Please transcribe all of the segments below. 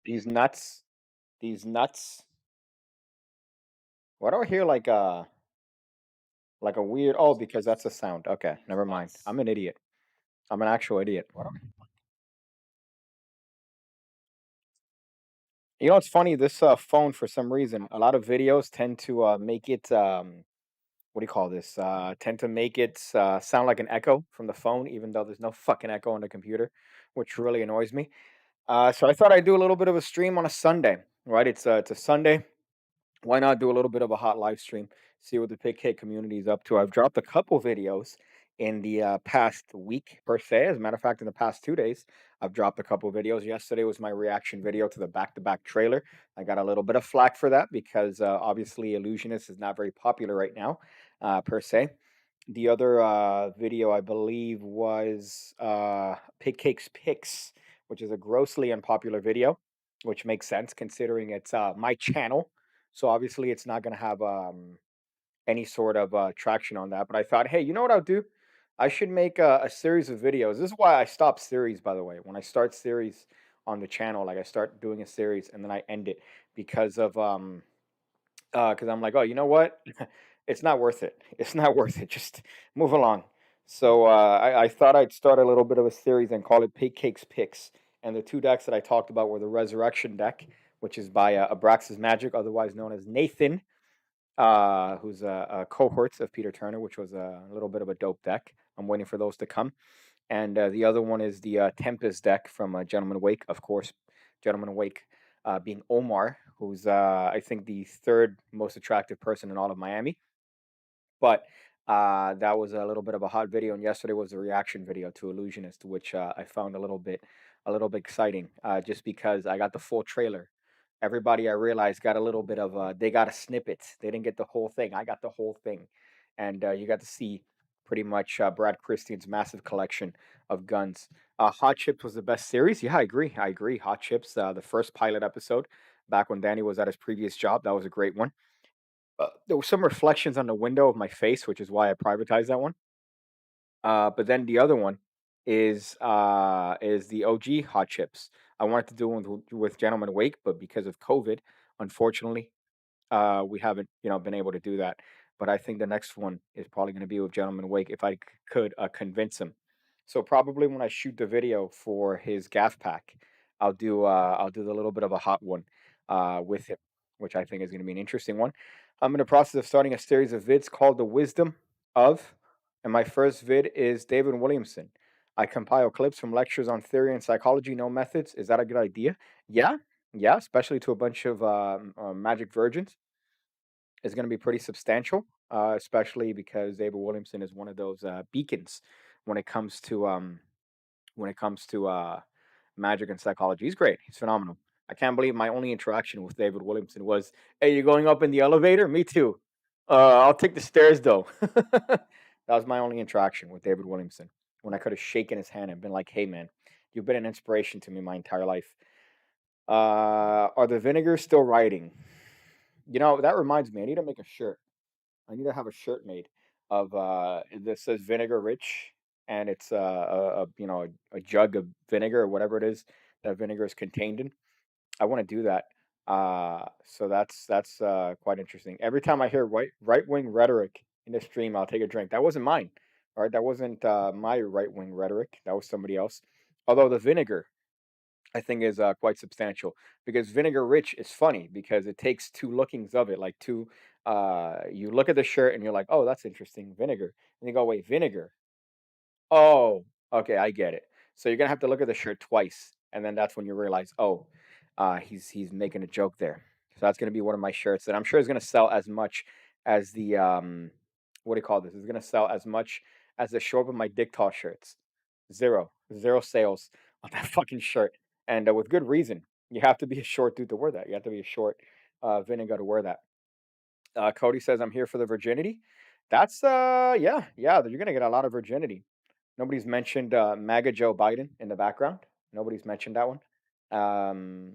These nuts. These nuts. Why do I hear like a weird? Oh, because that's a sound. Okay, never mind. I'm an idiot. I'm an actual idiot. You know, it's funny. This phone, for some reason, a lot of videos tend to make it. What do you call this? Tend to make it sound like an echo from the phone, even though there's no fucking echo on the computer, which really annoys me. So I thought I'd do a little bit of a stream on a Sunday. Right? It's a Sunday. Why not do a little bit of a hot live stream, see what the PigCake community is up to? I've dropped a couple videos in the past week, per se. As a matter of fact, in the past 2 days, I've dropped a couple videos. Yesterday was my reaction video to the back-to-back trailer. I got a little bit of flack for that because obviously Illusionist is not very popular right now, per se. The other video, I believe, was PigCake's Picks, which is a grossly unpopular video, which makes sense considering it's my channel. So obviously, it's not going to have any sort of traction on that. But I thought, hey, you know what I'll do? I should make a series of videos. This is why I stop series, by the way. When I start series on the channel, like I start doing a series and then I end it because of because I'm like, oh, you know what? It's not worth it. It's not worth it. Just move along. So I thought I'd start a little bit of a series and call it Cake's Picks. And the two decks that I talked about were the Resurrection deck, which is by Abraxas Magic, otherwise known as Nathan, who's a cohort of Peter Turner, which was a little bit of a dope deck. I'm waiting for those to come. And the other one is the Tempest deck from Gentleman Wake, of course. Gentleman Wake being Omar, who's I think the third most attractive person in all of Miami. But that was a little bit of a hot video, and yesterday was a reaction video to Illusionist, which I found a little bit exciting, just because I got the full trailer. Everybody I realized got a little bit of they got a snippet. They didn't get the whole thing. I got the whole thing, and you got to see pretty much Brad Christian's massive collection of guns. Hot Chips was the best series. Yeah, I agree. I agree. Hot Chips, the first pilot episode, back when Danny was at his previous job, that was a great one. There were some reflections on the window of my face, which is why I privatized that one. But then the other one is the OG Hot Chips. I wanted to do one with Gentleman Wake, but because of COVID, unfortunately, we haven't been able to do that. But I think the next one is probably going to be with Gentleman Wake if I could convince him. So probably when I shoot the video for his gaff pack, I'll do the little bit of a hot one with him, which I think is going to be an interesting one. I'm in the process of starting a series of vids called The Wisdom of, and my first vid is David Williamson. I compile clips from lectures on theory and psychology, no methods. Is that a good idea? Yeah, yeah, especially to a bunch of magic virgins. Is going to be pretty substantial, especially because David Williamson is one of those beacons when it comes to magic and psychology. He's great. He's phenomenal. I can't believe my only interaction with David Williamson was, "Hey, you going up in the elevator? Me too. I'll take the stairs though." That was my only interaction with David Williamson. When I could have shaken his hand and been like, "Hey, man, you've been an inspiration to me my entire life." Are the vinegars still writing? You know, that reminds me. I need to make a shirt. I need to have a shirt made of that says vinegar rich, and it's a jug of vinegar or whatever it is that vinegar is contained in. I want to do that. So that's quite interesting. Every time I hear right wing rhetoric in the stream, I'll take a drink. That wasn't mine. All right, that wasn't my right wing rhetoric. That was somebody else. Although the vinegar, I think is quite substantial because vinegar rich is funny because it takes two lookings of it, like two. You look at the shirt and you're like, oh, that's interesting, vinegar, and you go, wait, vinegar. Oh, okay, I get it. So you're gonna have to look at the shirt twice, and then that's when you realize, oh, he's making a joke there. So that's gonna be one of my shirts that I'm sure is gonna sell as much as the what do you call this? It's gonna sell as much as the short of my dick tall shirts. Zero sales on that fucking shirt, and with good reason. You have to be a short dude to wear that. You have to be a short vinegar to wear that. Cody says, "I'm here for the virginity." That's yeah. You're gonna get a lot of virginity. Nobody's mentioned MAGA Joe Biden in the background. Nobody's mentioned that one. Um,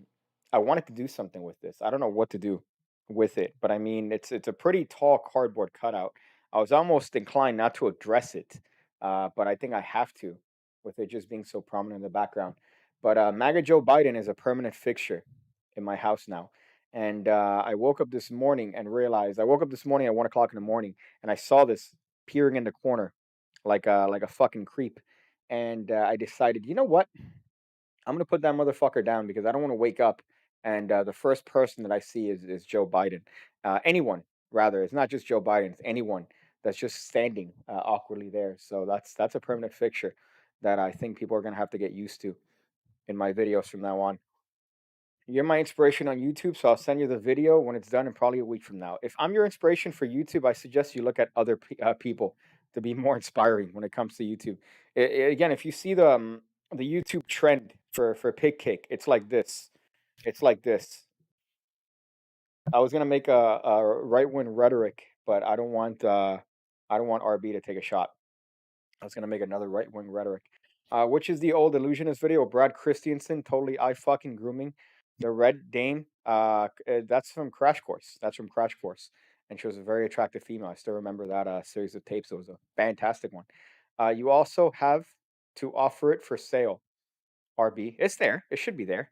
I wanted to do something with this. I don't know what to do with it, but I mean, it's a pretty tall cardboard cutout. I was almost inclined not to address it, but I think I have to, with it just being so prominent in the background. But MAGA Joe Biden is a permanent fixture in my house now. And I woke up this morning and realized I woke up this morning at 1 o'clock in the morning and I saw this peering in the corner like a fucking creep. And I decided, you know what? I'm gonna put that motherfucker down because I don't want to wake up and the first person that I see is Joe Biden. Anyone rather, it's not just Joe Biden. It's anyone that's just standing awkwardly there. So that's a permanent fixture that I think people are gonna have to get used to in my videos from now on. You're my inspiration on YouTube, so I'll send you the video when it's done, and probably a week from now. If I'm your inspiration for YouTube, I suggest you look at other people to be more inspiring when it comes to YouTube. Again, if you see the YouTube trend for PigCake, it's like this. It's like this. I was gonna make a right wing rhetoric, but I don't want RB to take a shot. I was gonna make another right wing rhetoric, which is the old illusionist video of Brad Christensen totally eye fucking grooming the Red Dame. That's from Crash Course. That's from Crash Course, and she was a very attractive female. I still remember that series of tapes. It was a fantastic one. You also have to offer it for sale. RB, it's there. It should be there.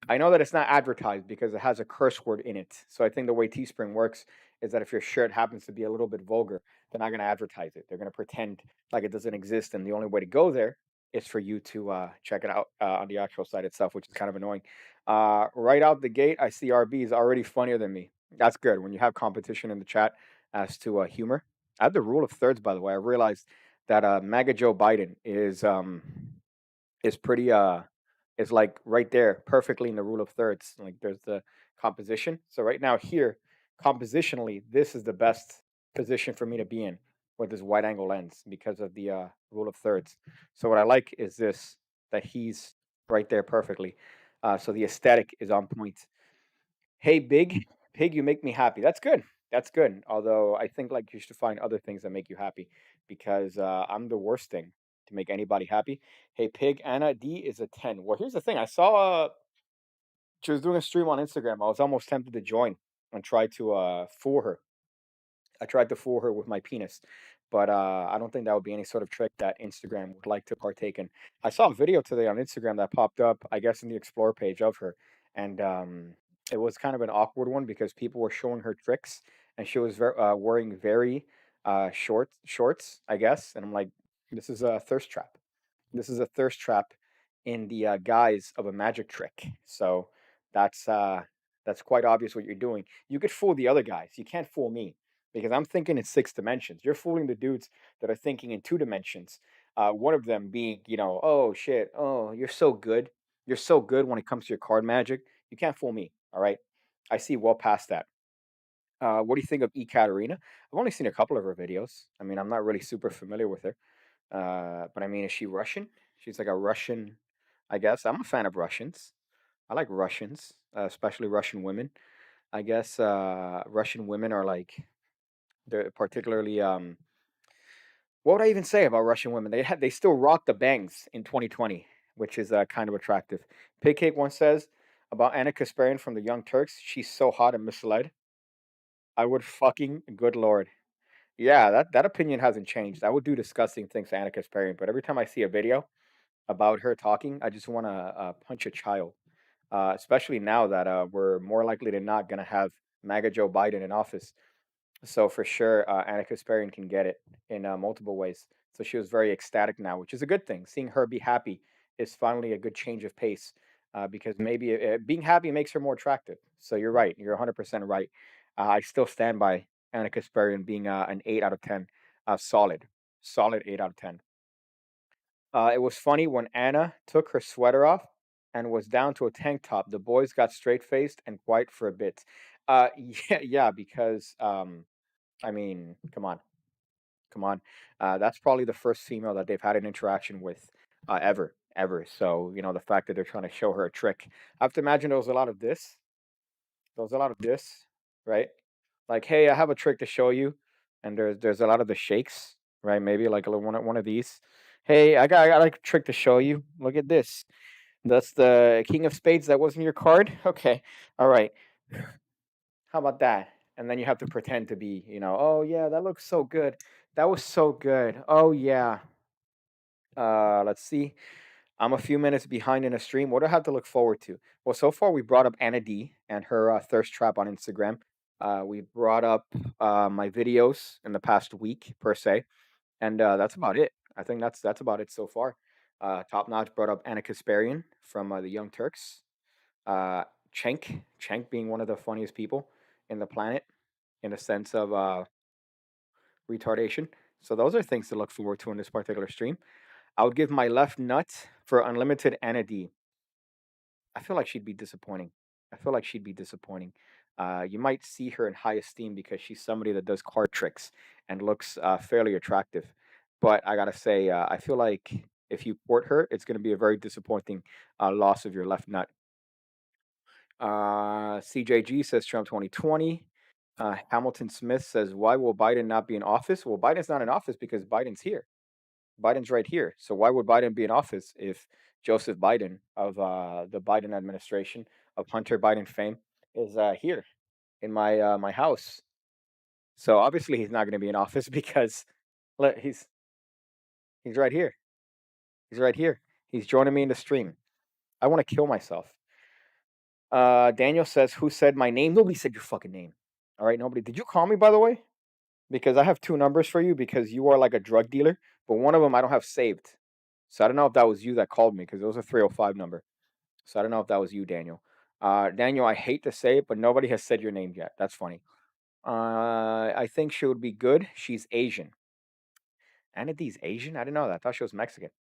I know that it's not advertised because it has a curse word in it. So I think the way Teespring works is that if your shirt happens to be a little bit vulgar, they're not going to advertise it. They're going to pretend like it doesn't exist, and the only way to go there is for you to check it out on the actual site itself, which is kind of annoying. Right out the gate, I see RB is already funnier than me. That's good when you have competition in the chat as to humor. I have the rule of thirds, by the way. I realized that MAGA Joe Biden is pretty is like right there perfectly in the rule of thirds. Like there's the composition. So right now here, compositionally, this is the best position for me to be in with this wide angle lens because of the rule of thirds. So what I like is this that he's right there perfectly. So the aesthetic is on point. Hey, big pig, you make me happy. That's good. That's good. Although I think like you should find other things that make you happy because I'm the worst thing to make anybody happy. Hey, pig, Anna D is a 10. Well, here's the thing. I saw she was doing a stream on Instagram. I was almost tempted to join and try to fool her. I tried to fool her with my penis, but I don't think that would be any sort of trick that Instagram would like to partake in. I saw a video today on Instagram that popped up, I guess, in the explore page of her, and it was kind of an awkward one because people were showing her tricks, and she was wearing very short shorts, I guess, and I'm like, this is a thirst trap. This is a thirst trap in the guise of a magic trick. So that's uh, that's quite obvious what you're doing. You could fool the other guys. You can't fool me because I'm thinking in 6 dimensions. You're fooling the dudes that are thinking in 2 dimensions. One of them being, oh shit, oh you're so good. You're so good when it comes to your card magic. You can't fool me. All right, I see well past that. What do you think of E. Katerina? I've only seen a couple of her videos. I mean, I'm not really super familiar with her. But I mean, is she Russian? She's like a Russian, I guess. I'm a fan of Russians. I like Russians, especially Russian women. I guess Russian women are like they're particularly what would I even say about Russian women? They still rock the bangs in 2020, which is kind of attractive. PigCake once says about Anna Kasparian from the Young Turks, she's so hot and misled. I would fucking good lord. Yeah, that opinion hasn't changed. I would do disgusting things to Anna Kasparian, but every time I see a video about her talking, I just want to punch a child. Especially now that we're more likely than not going to have MAGA Joe Biden in office. So for sure, Anna Kasparian can get it in multiple ways. So she was very ecstatic now, which is a good thing. Seeing her be happy is finally a good change of pace because maybe being happy makes her more attractive. So you're right. You're 100% right. I still stand by Anna Kasparian being an 8 out of 10, solid, solid 8 out of 10. It was funny when Anna took her sweater off and was down to a tank top. The boys got straight faced and quiet for a bit. Yeah, yeah, because I mean, come on, come on. That's probably the first female that they've had an interaction with ever, ever. So the fact that they're trying to show her a trick, I have to imagine there was a lot of this. There was a lot of this, right? Like, hey, I have a trick to show you, and there's a lot of the shakes, right? Maybe like a little one of these. Hey, I got like a trick to show you. Look at this. That's the King of Spades. That wasn't your card. Okay, all right. How about that? And then you have to pretend to be, oh yeah, that looks so good. That was so good. Oh yeah. Let's see. I'm a few minutes behind in a stream. What do I have to look forward to? Well, so far we brought up Anna D and her thirst trap on Instagram. We brought up my videos in the past week per se, and that's about it. I think that's about it so far. Top Notch brought up Anna Kasparian from the Young Turks. Uh, Cenk being one of the funniest people in the planet in a sense of retardation. So those are things to look forward to in this particular stream. I would give my left nut for unlimited Anna D. I feel like she'd be disappointing. I feel like she'd be disappointing. You might see her in high esteem because she's somebody that does card tricks and looks fairly attractive. But I gotta say, I feel like if you port her, it's going to be a very disappointing loss of your left nut. CJG says Trump 2020. Hamilton Smith says, why will Biden not be in office? Well, Biden's not in office because Biden's here. Biden's right here. So why would Biden be in office if Joseph Biden of the Biden administration of Hunter Biden fame is here in my house? So obviously he's not going to be in office because he's right here. He's right here. He's joining me in the stream. I want to kill myself. Daniel says, "Who said my name?" Nobody said your fucking name. All right, nobody. Did you call me by the way? Because I have two numbers for you because you are like a drug dealer, but one of them I don't have saved. So I don't know if that was you that called me because it was a 305 number. So I don't know if that was you, Daniel. Daniel, I hate to say it, but nobody has said your name yet. That's funny. I think she would be good. She's Asian. Anna D's Asian? I didn't know that. I thought she was Mexican.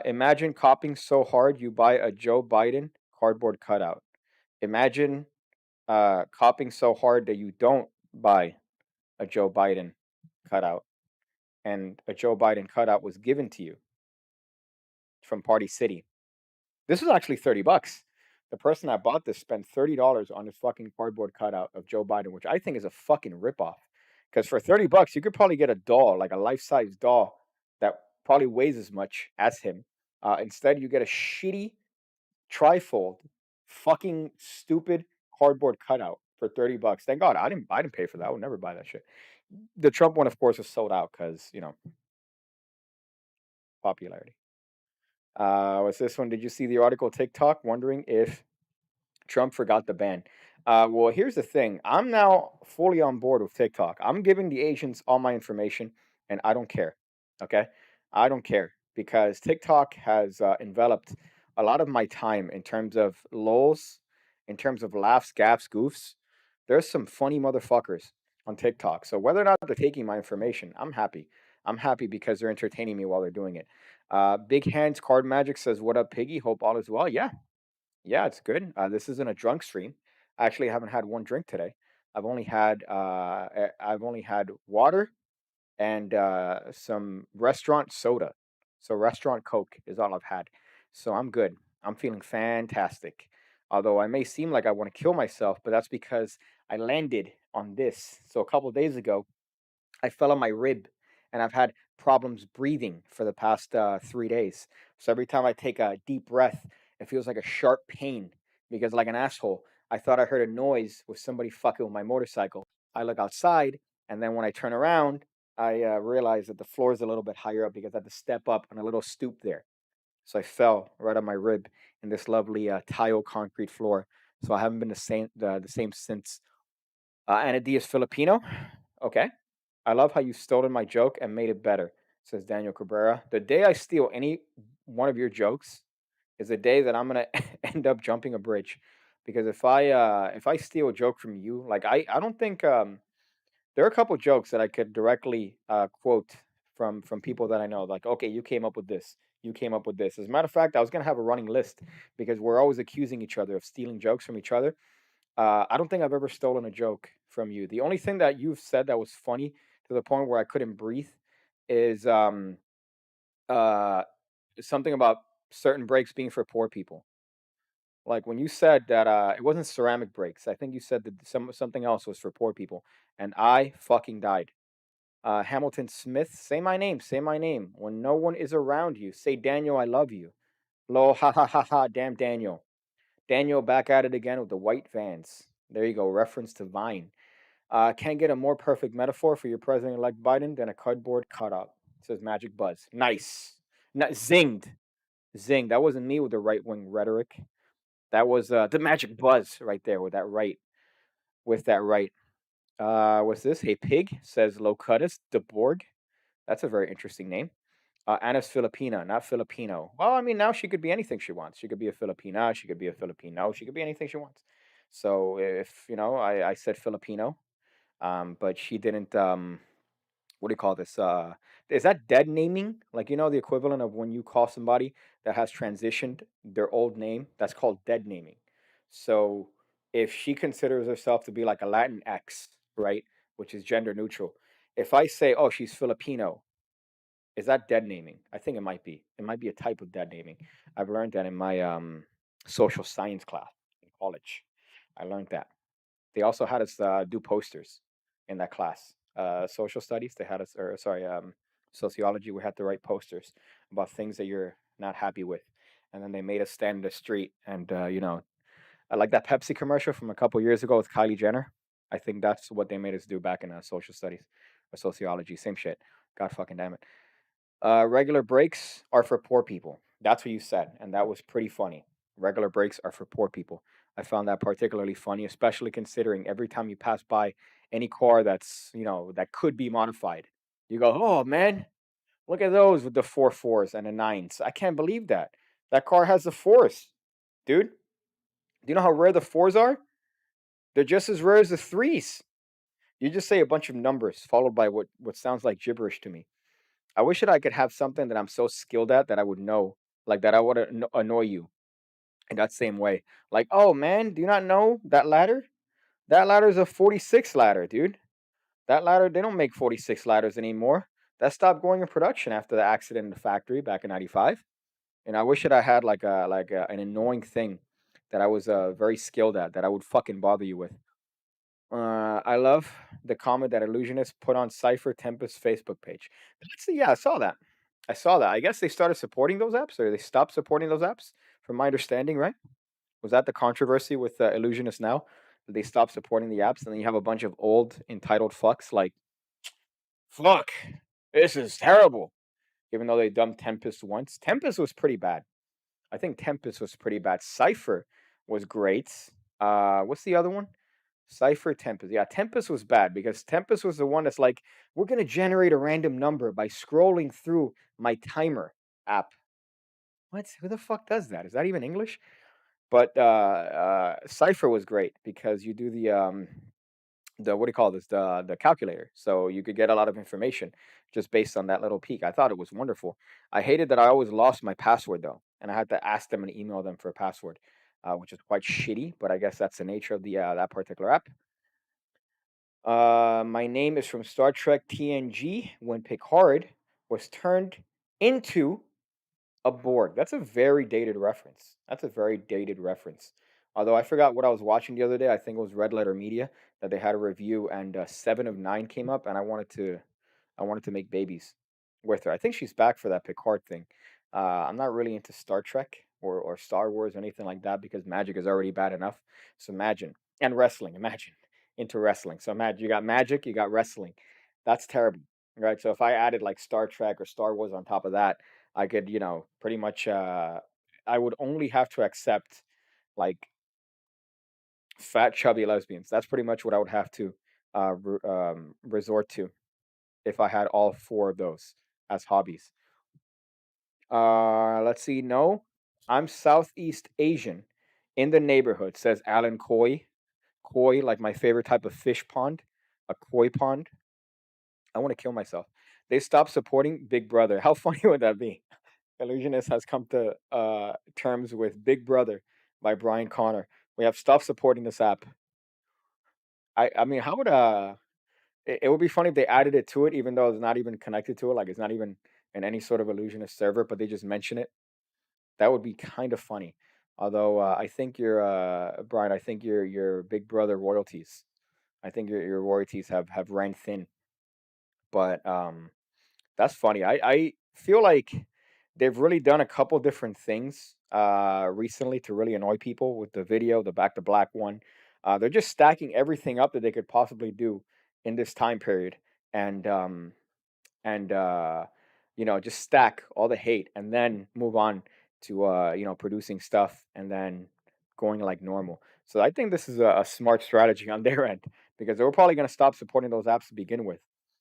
Imagine copying so hard you buy a Joe Biden cardboard cutout. Imagine copying so hard that you don't buy a Joe Biden cutout, and a Joe Biden cutout was given to you from Party City. This was actually $30. The person that bought this spent $30 on this fucking cardboard cutout of Joe Biden, which I think is a fucking ripoff. Because for $30, you could probably get a doll, like a life-size doll, that probably weighs as much as him. Instead, you get a shitty trifold, fucking stupid cardboard cutout for $30. Thank God I didn't pay for that. I would never buy that shit. The Trump one, of course, was sold out because popularity. What's this one? Did you see the article TikTok wondering if Trump forgot the ban? Well, here's the thing. I'm now fully on board with TikTok. I'm giving the agents all my information, and I don't care. Okay, I don't care because TikTok has enveloped a lot of my time in terms of lols, in terms of laughs, gaps, goofs. There's some funny motherfuckers on TikTok. So whether or not they're taking my information, I'm happy. I'm happy because they're entertaining me while they're doing it. Big Hands Card Magic says, "What up, Piggy? Hope all is well." Yeah, yeah, it's good. This isn't a drunk stream. I actually haven't had one drink today. I've only had water and some restaurant soda. So restaurant Coke is all I've had. So I'm good. I'm feeling fantastic. Although I may seem like I want to kill myself, but that's because I landed on this. So a couple days ago, I fell on my rib, and I've had problems breathing for the past 3 days. So every time I take a deep breath, it feels like a sharp pain because, like an asshole, I thought I heard a noise with somebody fucking with my motorcycle. I look outside, and then when I turn around, I realize that the floor is a little bit higher up because I had to step up on a little stoop there. So I fell right on my rib in this lovely tile concrete floor. So I haven't been the same since. Anna Diaz Filipino. Okay. I love how you've stolen my joke and made it better, says Daniel Cabrera. The day I steal any one of your jokes, is a day that I'm gonna end up jumping a bridge, because if I steal a joke from you, like I don't think there are a couple jokes that I could directly quote from people that I know. Like, okay, you came up with this. You came up with this. As a matter of fact, I was gonna have a running list because we're always accusing each other of stealing jokes from each other. I don't think I've ever stolen a joke from you. The only thing that you've said that was funny to the point where I couldn't breathe is uh something about certain breaks being for poor people. Like when you said that it wasn't ceramic breaks. I think you said that something else was for poor people, and I fucking died. Hamilton Smith, say my name, say my name. When no one is around you, say Daniel, I love you. Lol, ha ha ha ha, damn Daniel. Daniel back at it again with the white vans. There you go, reference to Vine. Can't get a more perfect metaphor for your president-elect Biden than a cardboard cutout. Says Magic Buzz. Nice. Zinged. Zing. That wasn't me with the right-wing rhetoric. That was the Magic Buzz right there with that right. With that right. What's this? Hey Pig, says Locutus de Borg. That's a very interesting name. Anna's Filipina, not Filipino. Well, I mean, now she could be anything she wants. She could be a Filipina. She could be a Filipino. She could be anything she wants. So if you know, I said Filipino, but she didn't. What do you call this? Is that dead naming? Like you know, the equivalent of when you call somebody that has transitioned their old name. That's called dead naming. So if she considers herself to be like a Latin X, right, which is gender neutral. If I say, oh, she's Filipino, is that dead naming? I think it might be. It might be a type of dead naming. I've learned that in my social science class in college. I learned that. They also had us do posters in that class. Social studies. They had us, or sorry, sociology. We had to write posters about things that you're not happy with, and then they made us stand in the street and you know, I like that Pepsi commercial from a couple years ago with Kylie Jenner. I think that's what they made us do back in social studies or sociology. Same shit. God fucking damn it. Regular breaks are for poor people. That's what you said, and that was pretty funny. Regular breaks are for poor people. I found that particularly funny, especially considering every time you pass by any car that's you know that could be modified, you go, "Oh man, look at those with the four fours and the nines. I can't believe that that car has the fours, dude. Do you know how rare the fours are? They're just as rare as the threes. You just say a bunch of numbers followed by what sounds like gibberish to me. I wish that I could have something that I'm so skilled at that I would know, like that I would annoy you in that same way. Like, oh man, do you not know that ladder? That ladder is a 46 ladder, dude. That ladder, they don't make 46 ladders anymore. That stopped going in production after the accident in the factory back in '95. And I wish that I had an annoying thing that I was very skilled at that I would fucking bother you with. I love the comment that Illusionist put on Cypher Tempest's Facebook page. Yeah, I saw that. I saw that. I guess they started supporting those apps, or they stopped supporting those apps, from my understanding, right? Was that the controversy with Illusionist now? That they stopped supporting the apps, and then you have a bunch of old entitled fucks like, fuck, this is terrible. Even though they dumped Tempest once. Tempest was pretty bad. I think Tempest was pretty bad. Cypher was great. What's the other one? Cypher Tempest. Yeah, Tempest was bad because Tempest was the one that's like, we're gonna generate a random number by scrolling through my timer app. What? Who the fuck does that? Is that even English? But Cypher was great because you do the what do you call this, the calculator, so you could get a lot of information just based on that little peek. I thought it was wonderful. I hated that I always lost my password though, and I had to ask them and email them for a password, which is quite shitty, but I guess that's the nature of the that particular app. My name is from Star Trek TNG when Picard was turned into a Borg. That's a very dated reference. That's a very dated reference. Although I forgot what I was watching the other day. I think it was Red Letter Media that they had a review, and Seven of Nine came up, and I wanted to make babies with her. I think she's back for that Picard thing. I'm not really into Star Trek or Star Wars or anything like that because magic is already bad enough. So imagine, and wrestling. Imagine into wrestling. So imagine you got magic, you got wrestling. That's terrible, right? So if I added like Star Trek or Star Wars on top of that, I could, you know, pretty much. I would only have to accept like fat, chubby lesbians. That's pretty much what I would have to resort to if I had all four of those as hobbies. Let's see. No. I'm Southeast Asian in the neighborhood, says Alan Koi. Koi, like my favorite type of fish pond, a koi pond. I want to kill myself. They stopped supporting Big Brother. How funny would that be? Illusionist has come to terms with Big Brother by Brian Connor. We have stopped supporting this app. I mean, how would it would be funny if they added it to it, even though it's not even connected to it. Like it's not even in any sort of illusionist server, but they just mention it. That would be kind of funny. Although I think your Brian, I think your Big Brother royalties. I think your royalties have ran thin. But that's funny. I feel like they've really done a couple different things recently to really annoy people with the video, the back to black one. They're just stacking everything up that they could possibly do in this time period, and and just stack all the hate and then move on to producing stuff and then going like normal. So I think this is a smart strategy on their end because they were probably going to stop supporting those apps to begin with.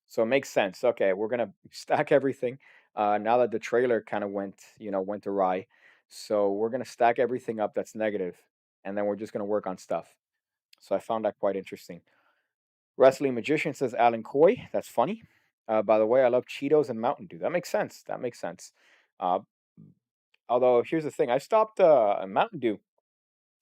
So it makes sense. Okay, we're gonna stack everything now that the trailer kind of went awry. So we're gonna stack everything up that's negative, and then we're just gonna work on stuff. So I found that quite interesting. Wrestling Magician says Alan Coy. That's funny. By the way, I love Cheetos and Mountain Dew. That makes sense. That makes sense. Uh, although here's the thing, I stopped Mountain Dew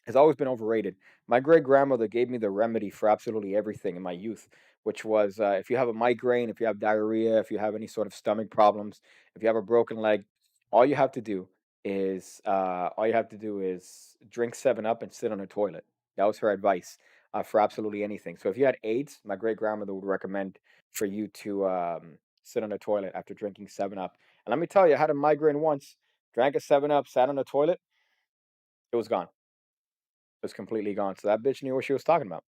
has always been overrated. My great grandmother gave me the remedy for absolutely everything in my youth, which was if you have a migraine, if you have diarrhea, if you have any sort of stomach problems, if you have a broken leg, all you have to do all you have to do is drink 7 Up and sit on a toilet. That was her advice for absolutely anything. So if you had AIDS, my great grandmother would recommend for you to sit on a toilet after drinking 7 Up. And let me tell you, I had a migraine once, drank a 7 Up, sat on the toilet, it was gone. Was completely gone. So that bitch knew what she was talking about.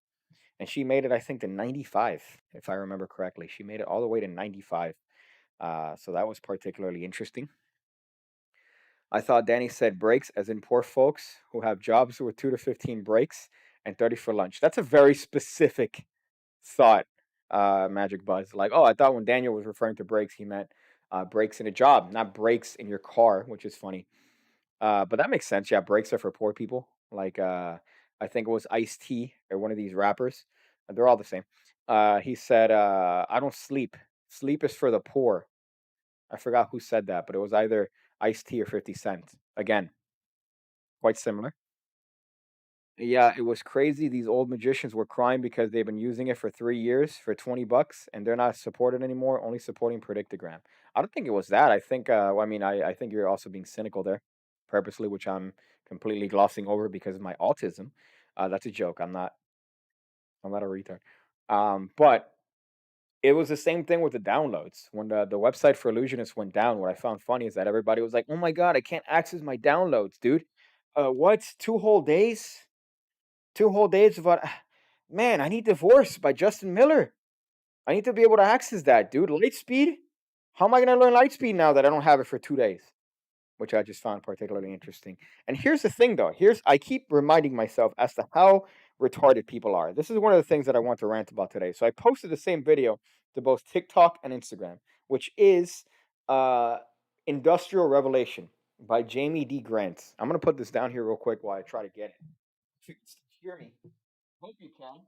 And she made it, I think, to 95, if I remember correctly. She made it all the way to 95. So that was particularly interesting. I thought Danny said breaks, as in poor folks who have jobs with 2 to 15 breaks and 30 for lunch. That's a very specific thought, Magic Buzz. Like, oh, I thought when Daniel was referring to breaks, he meant breaks in a job, not breaks in your car, which is funny. But that makes sense. Yeah, breaks are for poor people. Like I think it was Ice T or one of these rappers. They're all the same. He said, "I don't sleep. Sleep is for the poor." I forgot who said that, but it was either Ice T or 50 Cent. Again, quite similar. Yeah, it was crazy. These old magicians were crying because they've been using it for 3 years for $20, and they're not supported anymore. Only supporting Predictogram. I don't think it was that. I think. Well, I mean, I think you're also being cynical there, purposely, which I'm completely glossing over because of my autism. That's a joke. I'm not. I'm not a retard. But it was the same thing with the downloads. When the website for Illusionist went down, what I found funny is that everybody was like, "Oh my god, I can't access my downloads, dude." What? 2 whole days? 2 whole days of man, I need Divorce by Justin Miller. I need to be able to access that, dude. Lightspeed? How am I gonna learn Lightspeed now that I don't have it for 2 days? Which I just found particularly interesting. And here's the thing though. Here's I keep reminding myself as to how retarded people are. This is one of the things that I want to rant about today. So I posted the same video to both TikTok and Instagram, which is uh Industrial Revelation by Jamie D. Grant. I'm gonna put this down here real quick while I try to get it. If you can still hear me. Hope you can.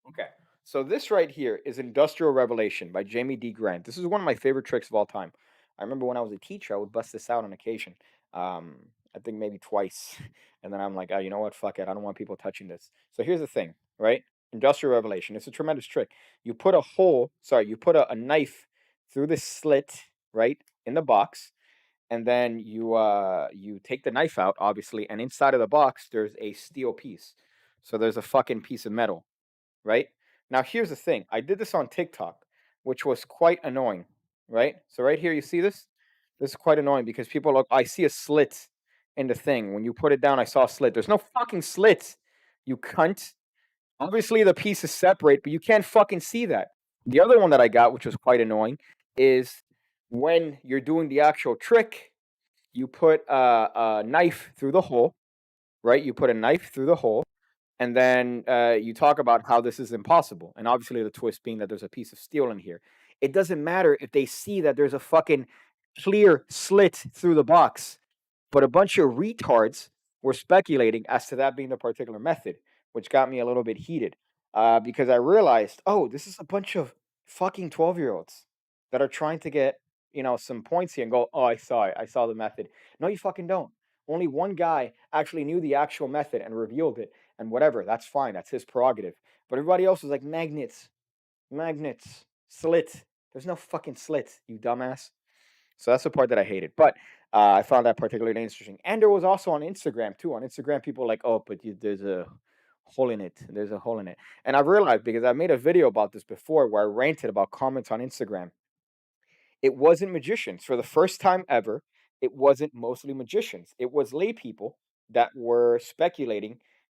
Okay. So this right here is Industrial Revelation by Jamie D. Grant. This is one of my favorite tricks of all time. I remember when I was a teacher, I would bust this out on occasion. Um, I think maybe twice. And then I'm like, oh, you know what? Fuck it. I don't want people touching this. So here's the thing, right? Industrial Revelation. It's a tremendous trick. You put a knife through this slit, right, in the box, and then you take the knife out, obviously, and inside of the box there's a steel piece. So there's a fucking piece of metal, right? Now, here's the thing. I did this on TikTok, which was quite annoying, right? So right here, you see this? This is quite annoying because people look. I see a slit in the thing. When you put it down, I saw a slit. There's no fucking slit, you cunt. Obviously, the pieces separate, but you can't fucking see that. The other one that I got, which was quite annoying, is when you're doing the actual trick, you put a knife through the hole, right? You put a knife through the hole, and then you talk about how this is impossible. And obviously, the twist being that there's a piece of steel in here. It doesn't matter if they see that there's a fucking clear slit through the box. But a bunch of retards were speculating as to that being the particular method, which got me a little bit heated because I realized, oh, this is a bunch of fucking 12-year-olds that are trying to get, some points here and go, oh, I saw it. I saw the method. No, you fucking don't. Only one guy actually knew the actual method and revealed it, and whatever. That's fine. That's his prerogative. But everybody else was like, magnets, magnets, slit. There's no fucking slit, you dumbass. So that's the part that I hated. But I found that particularly interesting. And there was also on Instagram too. On Instagram, people were like, oh, but there's a hole in it. There's a hole in it. And I've realized because I made a video about this before where I ranted about comments on Instagram. It wasn't magicians. For the first time ever, it wasn't mostly magicians. It was lay people that were speculating,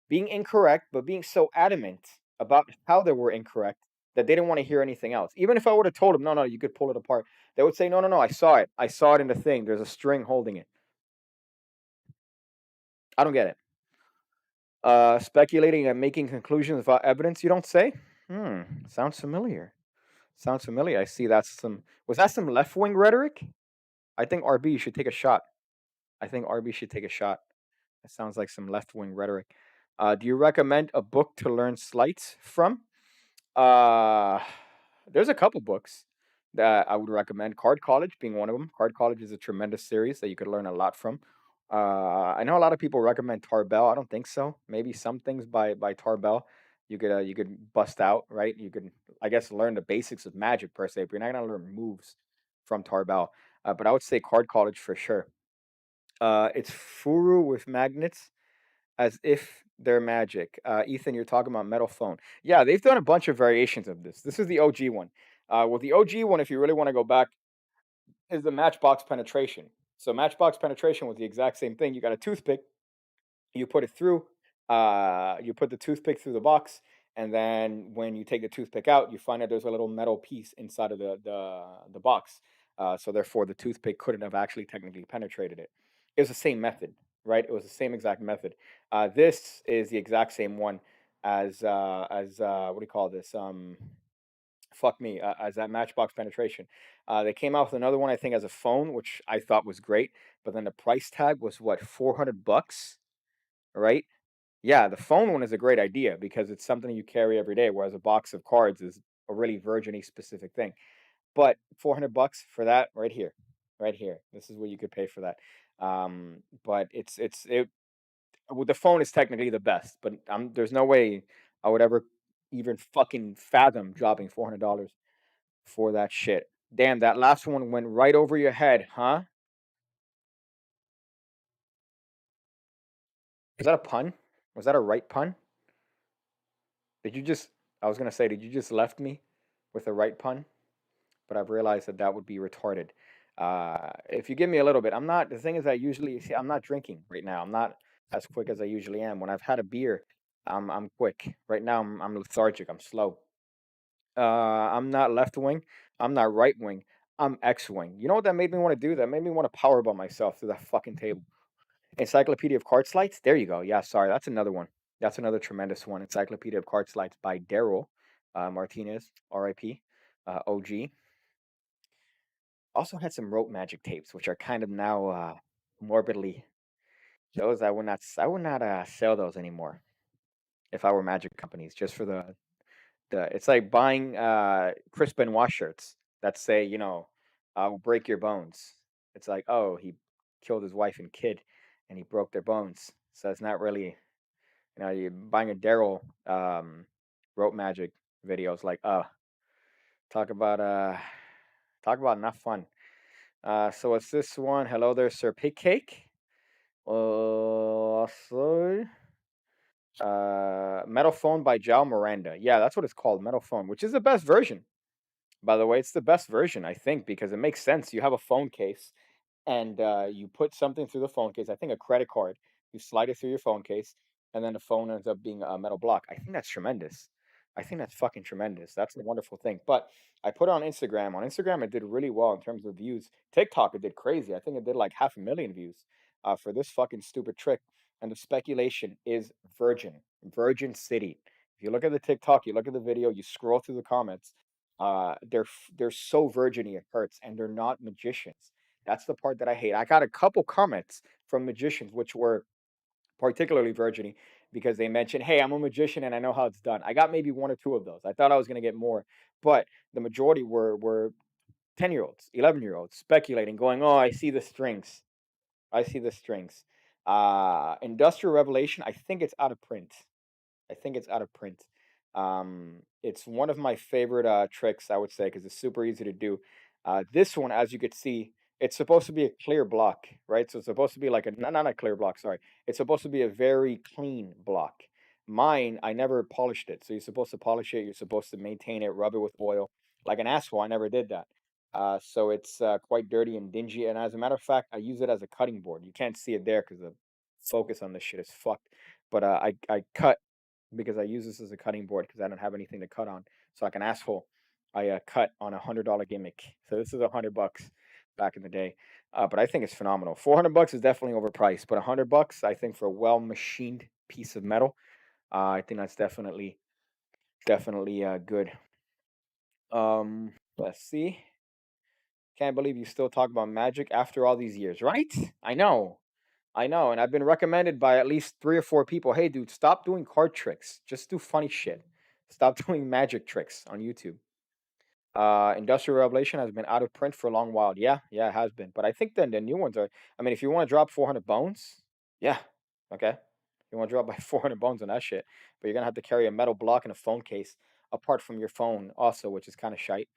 being incorrect, but being so adamant about how they were incorrect that they didn't want to hear anything else. Even if I would have told them, no, no, you could pull it apart, they would say, no, no, no, I saw it. I saw it in the thing. There's a string holding it. I don't get it. Speculating and making conclusions without evidence, you don't say? Sounds familiar. Sounds familiar. I see that's was that some left wing rhetoric? I think RB should take a shot. I think RB should take a shot. That sounds like some left wing rhetoric. Do you recommend a book to learn sleights from? Uh, there's a couple books that I would recommend. Card College being one of them. Card College is a tremendous series that you could learn a lot from. I know a lot of people recommend Tarbell. I don't think so. Maybe some things by Tarbell you could bust out, right? You could, I guess, learn the basics of magic per se, but you're not gonna learn moves from Tarbell. But I would say Card College for sure. It's Furu with magnets as if they're magic. Ethan, you're talking about metal phone. Yeah, they've done a bunch of variations of this. This is the OG one. With the OG one, if you really want to go back, is the matchbox penetration. So matchbox penetration was the exact same thing. You got a toothpick, you put it through, you put the toothpick through the box, and then when you take the toothpick out, you find that there's a little metal piece inside of the box. So therefore, the toothpick couldn't have actually technically penetrated it. It was the same method, right? It was the same exact method. This is the exact same one as what do you call this? Fuck me, as that matchbox penetration. They came out with another one, I think, as a phone, which I thought was great, but then the price tag was what, $400, right? Yeah, the phone one is a great idea because it's something you carry every day, whereas a box of cards is a really virgin specific thing. But $400 for that right here, right here. This is what you could pay for that. But it well, the phone is technically the best, but there's no way I would ever even fucking fathom dropping $400 for that shit. Damn, that last one went right over your head, huh? Is that a pun? Was that a right pun? Did you just? I was gonna say, did you just left me with a right pun? But I've realized that that would be retarded. If you give me a little bit, I'm not. The thing is, I usually see, I'm not drinking right now. I'm not as quick as I usually am. When I've had a beer, I'm quick. Right now, I'm lethargic. I'm slow. I'm not left wing. I'm not right wing. I'm X wing. You know what that made me want to do? That made me want to powerbomb myself through that fucking table. Encyclopedia of Card Slides. There you go. Yeah, sorry, that's another one. That's another tremendous one. Encyclopedia of Card Slides by Daryl Martinez, R.I.P. OG. Also had some rope magic tapes, which are kind of now morbidly. Those I would not sell those anymore if I were magic companies. Just for the it's like buying Chris Benoit shirts that say, I'll break your bones. It's like, oh, he killed his wife and kid, and he broke their bones. So it's not really, you're buying a Daryl rope magic videos like, talk about uh, talk about not fun. So what's this one? Hello there, Sir PigCake. So, Metal Phone by Jao Miranda. Yeah, that's what it's called, Metal Phone, which is the best version. By the way, it's the best version, I think, because it makes sense. You have a phone case and you put something through the phone case. I think a credit card. You slide it through your phone case, and then the phone ends up being a metal block. I think that's tremendous. I think that's fucking tremendous. That's a wonderful thing. But I put it on Instagram. On Instagram, it did really well in terms of views. TikTok, it did crazy. I think it did like 500,000 views for this fucking stupid trick. And the speculation is Virgin City. If you look at the TikTok, you look at the video, you scroll through the comments, they're so virginy it hurts, and they're not magicians. That's the part that I hate. I got a couple comments from magicians, which were particularly virginy, because they mentioned, "Hey, I'm a magician and I know how it's done." I got maybe one or two of those. I thought I was gonna get more, but the majority were 10-year-olds, 11-year-olds speculating, going, "Oh, I see the strings. I see the strings." Industrial Revelation, I think it's out of print. I think it's out of print. It's one of my favorite tricks, I would say, because it's super easy to do. This one, as you could see, it's supposed to be a clear block, right? So it's supposed to be like a not a clear block. Sorry, it's supposed to be a very clean block. Mine, I never polished it. So you're supposed to polish it. You're supposed to maintain it, rub it with oil, like an asshole. I never did that. So it's quite dirty and dingy. And as a matter of fact, I use it as a cutting board. You can't see it there because the focus on this shit is fucked. But I cut because I use this as a cutting board because I don't have anything to cut on. So like an asshole, I cut on $100 gimmick. So this is $100 back in the day. But I think it's phenomenal. $400 is definitely overpriced, but $100 I think for a well machined piece of metal, I think that's definitely good. Let's see. Can't believe you still talk about magic after all these years, right? I know. I know, and I've been recommended by at least 3 or 4 people, "Hey, dude, stop doing card tricks. Just do funny shit. Stop doing magic tricks on YouTube." Industrial Revelation has been out of print for a long while. Yeah, yeah, it has been. But I think then the new ones are. I mean, if you want to drop 400 bones, yeah, okay. You want to drop by 400 bones on that shit, but you're gonna have to carry a metal block and a phone case apart from your phone, also, which is kind of shite.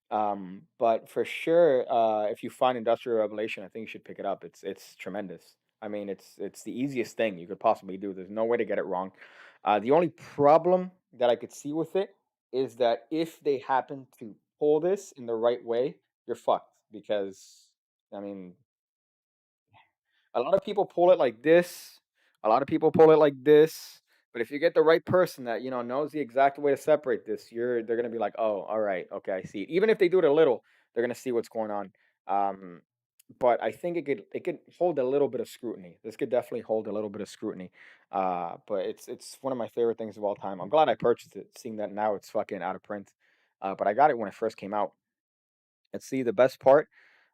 But for sure, if you find Industrial Revelation, I think you should pick it up. It's tremendous. I mean, it's the easiest thing you could possibly do. There's no way to get it wrong. The only problem that I could see with it is that if they happen to pull this in the right way, you're fucked. Because I mean, a lot of people pull it like this. A lot of people pull it like this. But if you get the right person that knows the exact way to separate this, they're gonna be like, oh, all right, okay, I see it. Even if they do it a little, they're gonna see what's going on. Um, but I think it could hold a little bit of scrutiny. This could definitely hold a little bit of scrutiny. But it's one of my favorite things of all time. I'm glad I purchased it, seeing that now it's fucking out of print. But I got it when it first came out. And see, the best part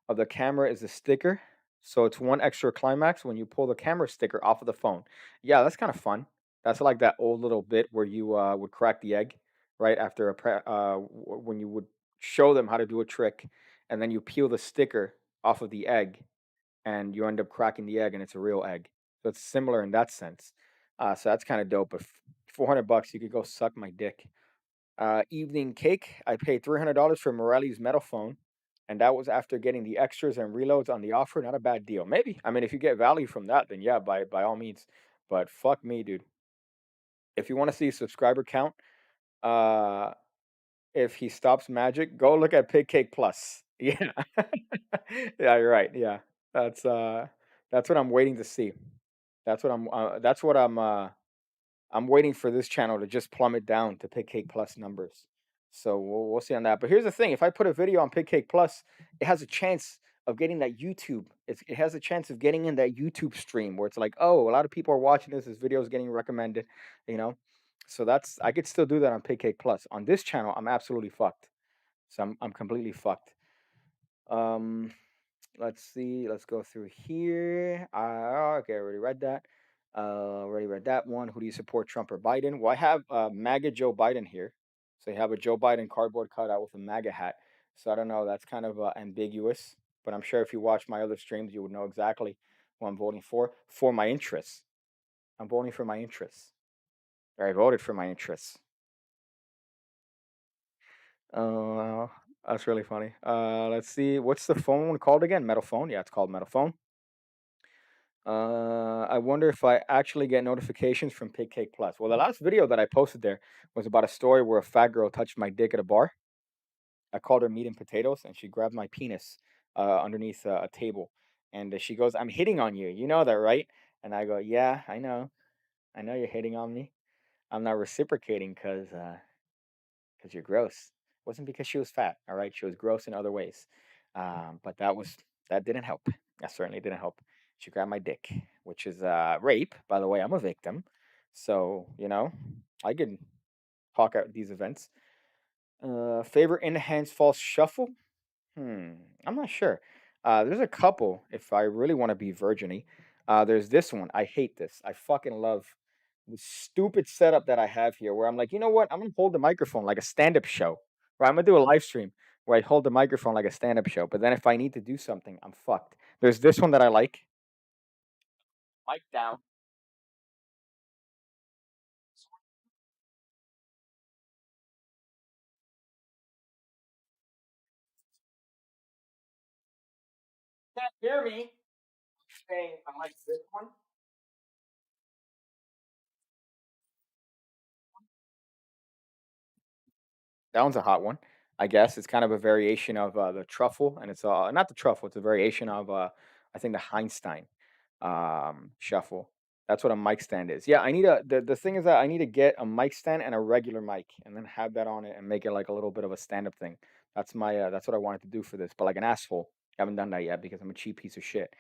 of the camera is the sticker. So it's one extra climax when you pull the camera sticker off of the phone. Yeah, that's kind of fun. That's like that old little bit where you would crack the egg right after when you would show them how to do a trick, and then you peel the sticker off of the egg, and you end up cracking the egg, and it's a real egg. So it's similar in that sense. So that's kind of dope. But $400, you could go suck my dick. Evening Cake, I paid $300 for Morelli's metal phone, and that was after getting the extras and reloads on the offer. Not a bad deal. Maybe. I mean, if you get value from that, then yeah, by all means. But fuck me, dude. If you want to see subscriber count, uh, if he stops Magic, go look at PigCake Plus. Yeah, yeah, you're right. Yeah, that's uh, that's what I'm waiting to see. I'm waiting for this channel to just plummet down to PigCake Plus numbers. So we'll see on that. But here's the thing: if I put a video on PigCake Plus, it has a chance of getting that YouTube. It has a chance of getting in that YouTube stream where it's like, oh, a lot of people are watching this. This video is getting recommended. You know, so that's I could still do that on PigCake Plus. On this channel, I'm absolutely fucked. So I'm completely fucked. Um, let's see. Let's go through here. Okay, I already read that. Already read that one. Who do you support, Trump or Biden? Well, I have MAGA Joe Biden here. So you have a Joe Biden cardboard cutout with a MAGA hat. So I don't know. That's kind of ambiguous. But I'm sure if you watch my other streams, you would know exactly who I'm voting for my interests. I'm voting for my interests. Or I voted for my interests. Uh, that's really funny. Let's see. What's the phone called again? Metal phone? Yeah, it's called Metal phone. I wonder if I actually get notifications from PigCake Plus. Well, the last video that I posted there was about a story where a fat girl touched my dick at a bar. I called her meat and potatoes, and she grabbed my penis underneath a table. And she goes, "I'm hitting on you. You know that, right?" And I go, "Yeah, I know. I know you're hitting on me. I'm not reciprocating because you're gross. It wasn't because she was fat. All right, she was gross in other ways. But that didn't help. That certainly didn't help. She grabbed my dick, which is rape. By the way, I'm a victim, so I can talk out these events. Favorite in hands false shuffle? Hmm, I'm not sure. There's a couple if I really want to be virginy. There's this one. I hate this. I fucking love the stupid setup that I have here where I'm like, you know what? I'm gonna hold the microphone like a stand-up show. Right? I'm gonna do a live stream where I hold the microphone like a stand-up show. But then if I need to do something, I'm fucked. There's this one that I like. Mic down. Can't hear me. Saying I like this one. That one's a hot one. I guess it's kind of a variation of the truffle, and it's not the truffle. It's a variation of I think the Heinstein shuffle. That's what a mic stand is. Yeah, I need the thing is that I need to get a mic stand and a regular mic, and then have that on it and make it like a little bit of a stand up thing. That's what I wanted to do for this, but like an asshole. I haven't done that yet because I'm a cheap piece of shit.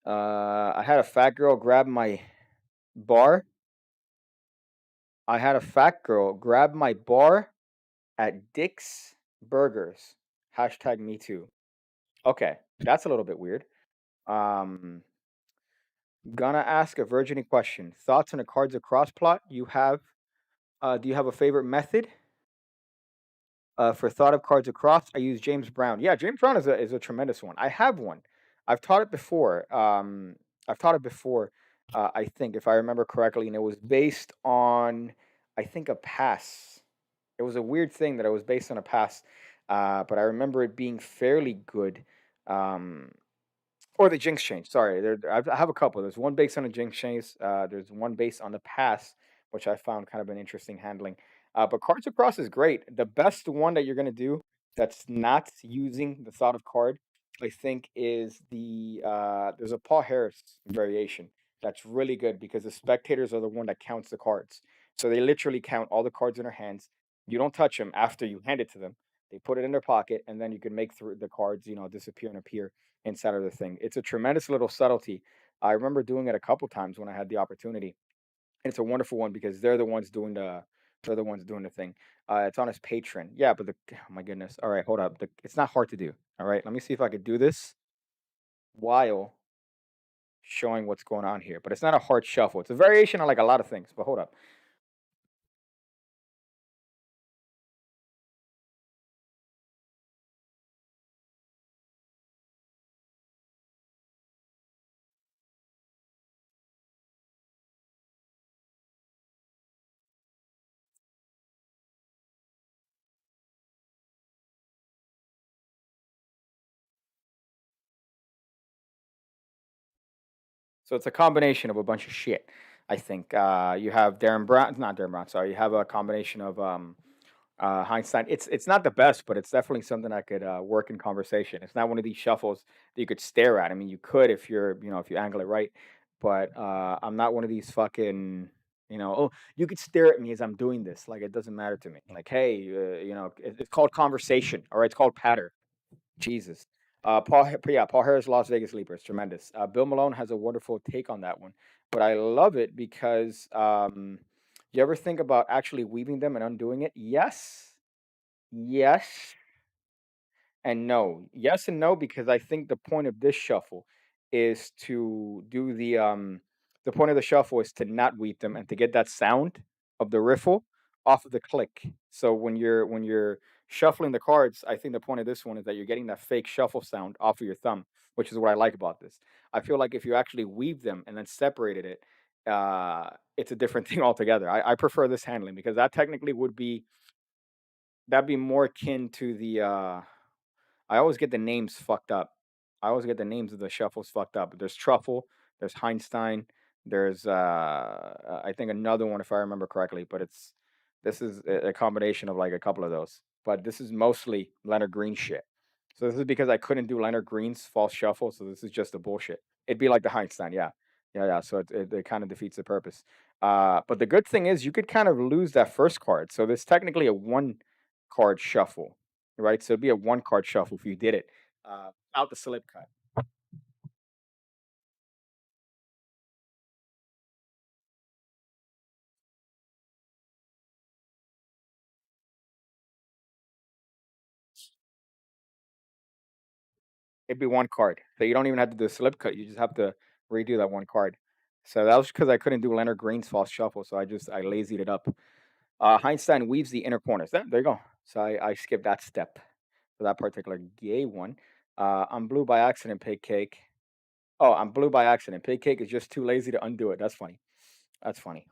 I had a fat girl grab my bar. I had a fat girl grab my bar at Dick's Burgers. Hashtag me too. Okay, that's a little bit weird. Um, gonna ask a virginie question. Thoughts on a cards across plot? Do you have a favorite method? For thought of cards across, I use James Brown. Yeah, James Brown is a tremendous one. I have one. I've taught it before. I've taught it before. I think if I remember correctly, and it was based on I think a pass. It was a weird thing that it was based on a pass, but I remember it being fairly good. Um, or the Jinx change. Sorry, I have a couple. There's one based on a Jinx change. There's one based on the pass, which I found kind of an interesting handling. But Cards Across is great. The best one that you're gonna do that's not using the thought of card, I think, is there's a Paul Harris variation that's really good because the spectators are the one that counts the cards. So they literally count all the cards in their hands. You don't touch them after you hand it to them. They put it in their pocket, and then you can make through the cards, disappear and appear inside of the thing. It's a tremendous little subtlety. I remember doing it a couple times when I had the opportunity. And it's a wonderful one because they're the ones doing the thing. It's on his Patreon. Yeah, but oh my goodness. All right, hold up. It's not hard to do. All right, let me see if I could do this while showing what's going on here. But it's not a hard shuffle. It's a variation on like a lot of things. But hold up. So it's a combination of a bunch of shit. I think you have Darren Brown, not Darren Brown. Sorry, you have a combination of Hindsight. It's not the best, but it's definitely something that could work in conversation. It's not one of these shuffles that you could stare at. I mean, you could if if you angle it right, but I'm not one of these fucking. Oh, you could stare at me as I'm doing this. Like it doesn't matter to me. Like, hey, it's called conversation. All right, it's called patter. Jesus. Paul Harris, Las Vegas Leapers, tremendous. Bill Malone has a wonderful take on that one, but I love it because you ever think about actually weaving them and undoing it? Yes, yes, and no. Yes and no, because I think the point of this shuffle is to do the point of the shuffle is to not weave them and to get that sound of the riffle off of the click. So when you're shuffling the cards, I think the point of this one is that you're getting that fake shuffle sound off of your thumb, which is what I like about this. I feel like if you actually weave them and then separated it, it's a different thing altogether. I prefer this handling because that technically that'd be more akin to the I always get the names fucked up. I always get the names of the shuffles fucked up. There's Truffle, there's Heinstein, there's I think another one if I remember correctly, but this is a combination of like a couple of those. But this is mostly Leonard Green shit. So this is because I couldn't do Leonard Green's false shuffle, so this is just a bullshit. It'd be like the Heinstein, yeah. Yeah, yeah. So it kind of defeats the purpose. But the good thing is you could kind of lose that first card. So there's technically a one card shuffle, right? So it'd be a one card shuffle if you did it out the slip cut. It'd be one card. So you don't even have to do a slip cut. You just have to redo that one card. So that was because I couldn't do Leonard Green's false shuffle. So I lazied it up. Heinstein weaves the inner corners. There you go. So I skipped that step for that particular gay one. I'm blue by accident, pig cake. Oh, I'm blue by accident. Pig cake is just too lazy to undo it. That's funny. That's funny.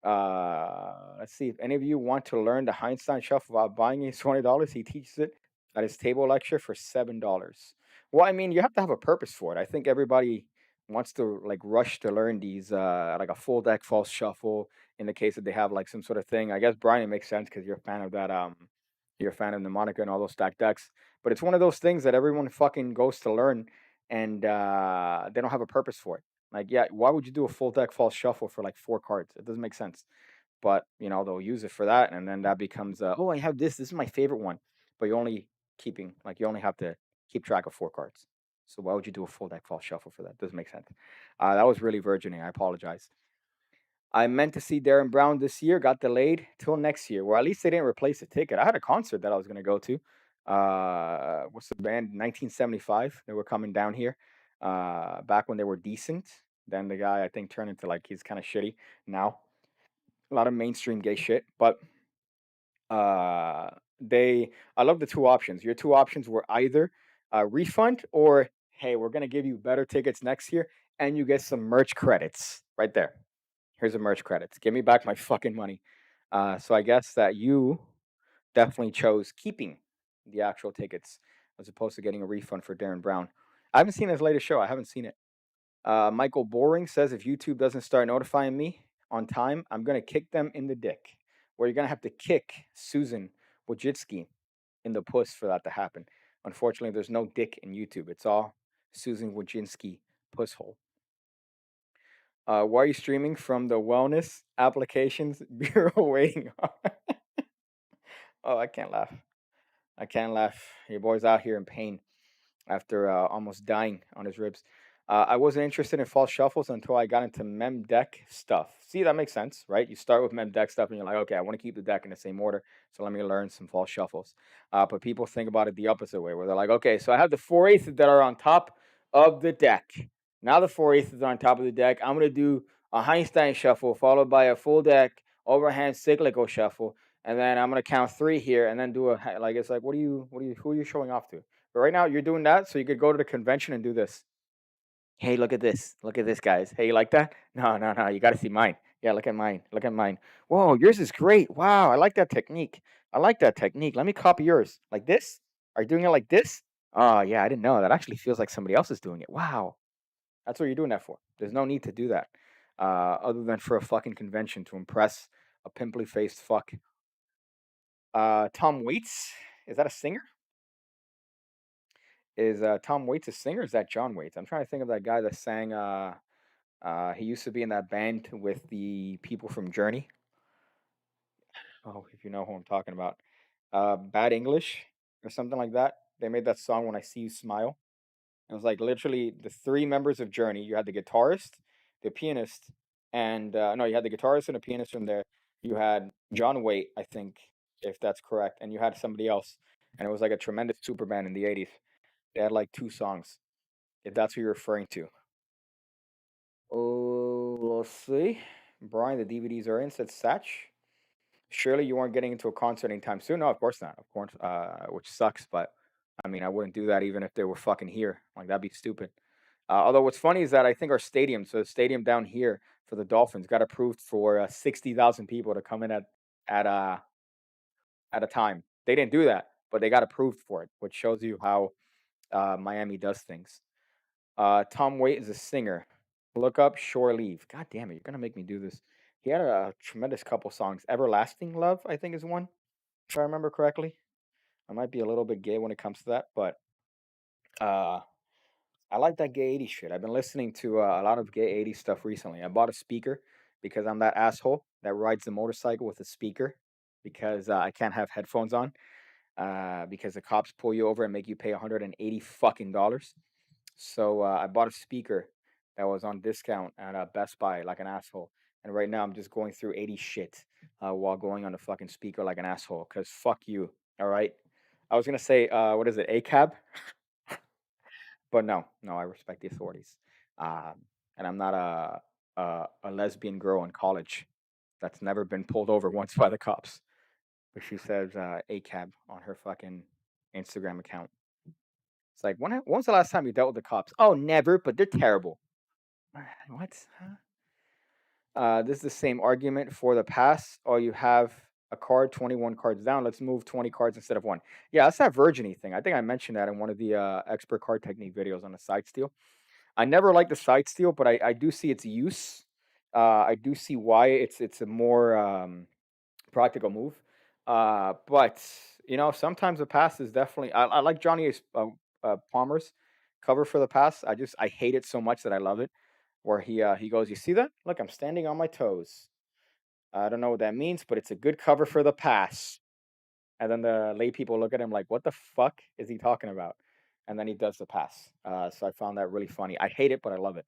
Let's see if any of you want to learn the Heinstein shuffle without buying it. $20. He teaches it at his table lecture for $7. Well, I mean, you have to have a purpose for it. I think everybody wants to like rush to learn these, like a full deck false shuffle. In the case that they have like some sort of thing, I guess Brian, it makes sense because you're a fan of that. You're a fan of mnemonic and all those stacked decks. But it's one of those things that everyone fucking goes to learn, and they don't have a purpose for it. Like, yeah, why would you do a full deck false shuffle for like four cards? It doesn't make sense. But they'll use it for that, and then that becomes, oh, I have this. This is my favorite one, but you only have to keep track of four cards. So why would you do a full deck false shuffle for that? Doesn't make sense. That was really virgining. I apologize. I meant to see Darren Brown this year, got delayed till next year. Well, at least they didn't replace the ticket. I had a concert that I was going to go to. What's the band? 1975. They were coming down here back when they were decent. Then the guy, I think, turned into like he's kind of shitty now. A lot of mainstream gay shit. But uh, I love the two options. Your two options were either a refund or, hey, we're going to give you better tickets next year and you get some merch credits right there. Here's the merch credits. Give me back my fucking money. So I guess that you definitely chose keeping the actual tickets as opposed to getting a refund for Darren Brown. I haven't seen his latest show. I haven't seen it. Michael Boring says if YouTube doesn't start notifying me on time, I'm gonna kick them in the dick. Where you're gonna have to kick Susan Wojcicki in the puss for that to happen. Unfortunately, there's no dick in YouTube. It's all Susan Wojcicki puss hole. Why are you streaming from the wellness applications bureau waiting on? Oh, I can't laugh. I can't laugh. Your boy's out here in pain after almost dying on his ribs. I wasn't interested in false shuffles until I got into mem deck stuff. See, that makes sense, right? You start with mem deck stuff and you're like, okay, I want to keep the deck in the same order, so let me learn some false shuffles. But people think about it the opposite way, where they're like, okay, so I have the 4/8 that are on top of the deck. Now the 4/8 are on top of the deck. I'm going to do a Heinstein shuffle followed by a full deck overhand cyclical shuffle, and then I'm going to count three here and then do like, it's like, who are you showing off to? But right now, you're doing that, so you could go to the convention and do this. Hey, look at this. Look at this, guys. Hey, you like that? No, no, no. You got to see mine. Yeah, look at mine. Look at mine. Whoa, yours is great. Wow, I like that technique. I like that technique. Let me copy yours. Like this? Are you doing it like this? Oh, yeah, I didn't know. That actually feels like somebody else is doing it. Wow. That's what you're doing that for. There's no need to do that. Other than for a fucking convention to impress a pimply faced fuck. Tom Waits. Is that a singer? Is Tom Waits a singer? Or is that John Waits? I'm trying to think of that guy that sang. He used to be in that band with the people from Journey. Oh, if you know who I'm talking about. Bad English or something like that. They made that song "When I See You Smile." It was like literally the three members of Journey. You had the guitarist, the pianist, and no, you had the guitarist and a pianist from there. You had John Waite, I think, if that's correct, and you had somebody else, and it was like a tremendous super band in the '80s. They had like two songs, if that's what you're referring to. Oh, let's see. Brian, the DVDs are in, said Satch. Surely you weren't getting into a concert anytime soon. No, of course not. Of course, which sucks, but I mean, I wouldn't do that even if they were fucking here. Like, that'd be stupid. Although what's funny is that I think our stadium, so the stadium down here for the Dolphins, got approved for 60,000 people to come in at uh at a time. They didn't do that, but they got approved for it, which shows you how Miami does things. Tom Waite is a singer. Look up Shore Leave. God damn it, you're gonna make me do this. He had a tremendous couple songs. Everlasting Love, I think, is one, if I remember correctly. I might be a little bit gay when it comes to that, but uh, I like that gay 80s shit. I've been listening to a lot of gay 80s stuff recently. I bought a speaker because I'm that asshole that rides the motorcycle with a speaker because I can't have headphones on because the cops pull you over and make you pay 180 fucking dollars. So I bought a speaker that was on discount at Best Buy like an asshole. And right now I'm just going through 80 shit while going on the fucking speaker like an asshole. Cause fuck you. All right. I was gonna say, what is it? A cab? But no, no, I respect the authorities. And I'm not a lesbian girl in college that's never been pulled over once by the cops. But she says a cab on her fucking Instagram account. It's like, when's the last time you dealt with the cops? Oh, never, but they're terrible. What? Huh? This is the same argument for the pass. Oh, you have a card, 21 cards down. Let's move 20 cards instead of one. Yeah, that's that virginy thing. I think I mentioned that in one of the expert card technique videos on the side steal. I never liked the side steal, but I do see its use. I do see why it's a more practical move. But sometimes the pass is definitely. I like Johnny Palmer's cover for the pass. I hate it so much that I love it. Where he goes, you see that? Look, I'm standing on my toes. I don't know what that means, but it's a good cover for the pass. And then the lay people look at him like, what the fuck is he talking about? And then he does the pass. So I found that really funny. I hate it, but I love it.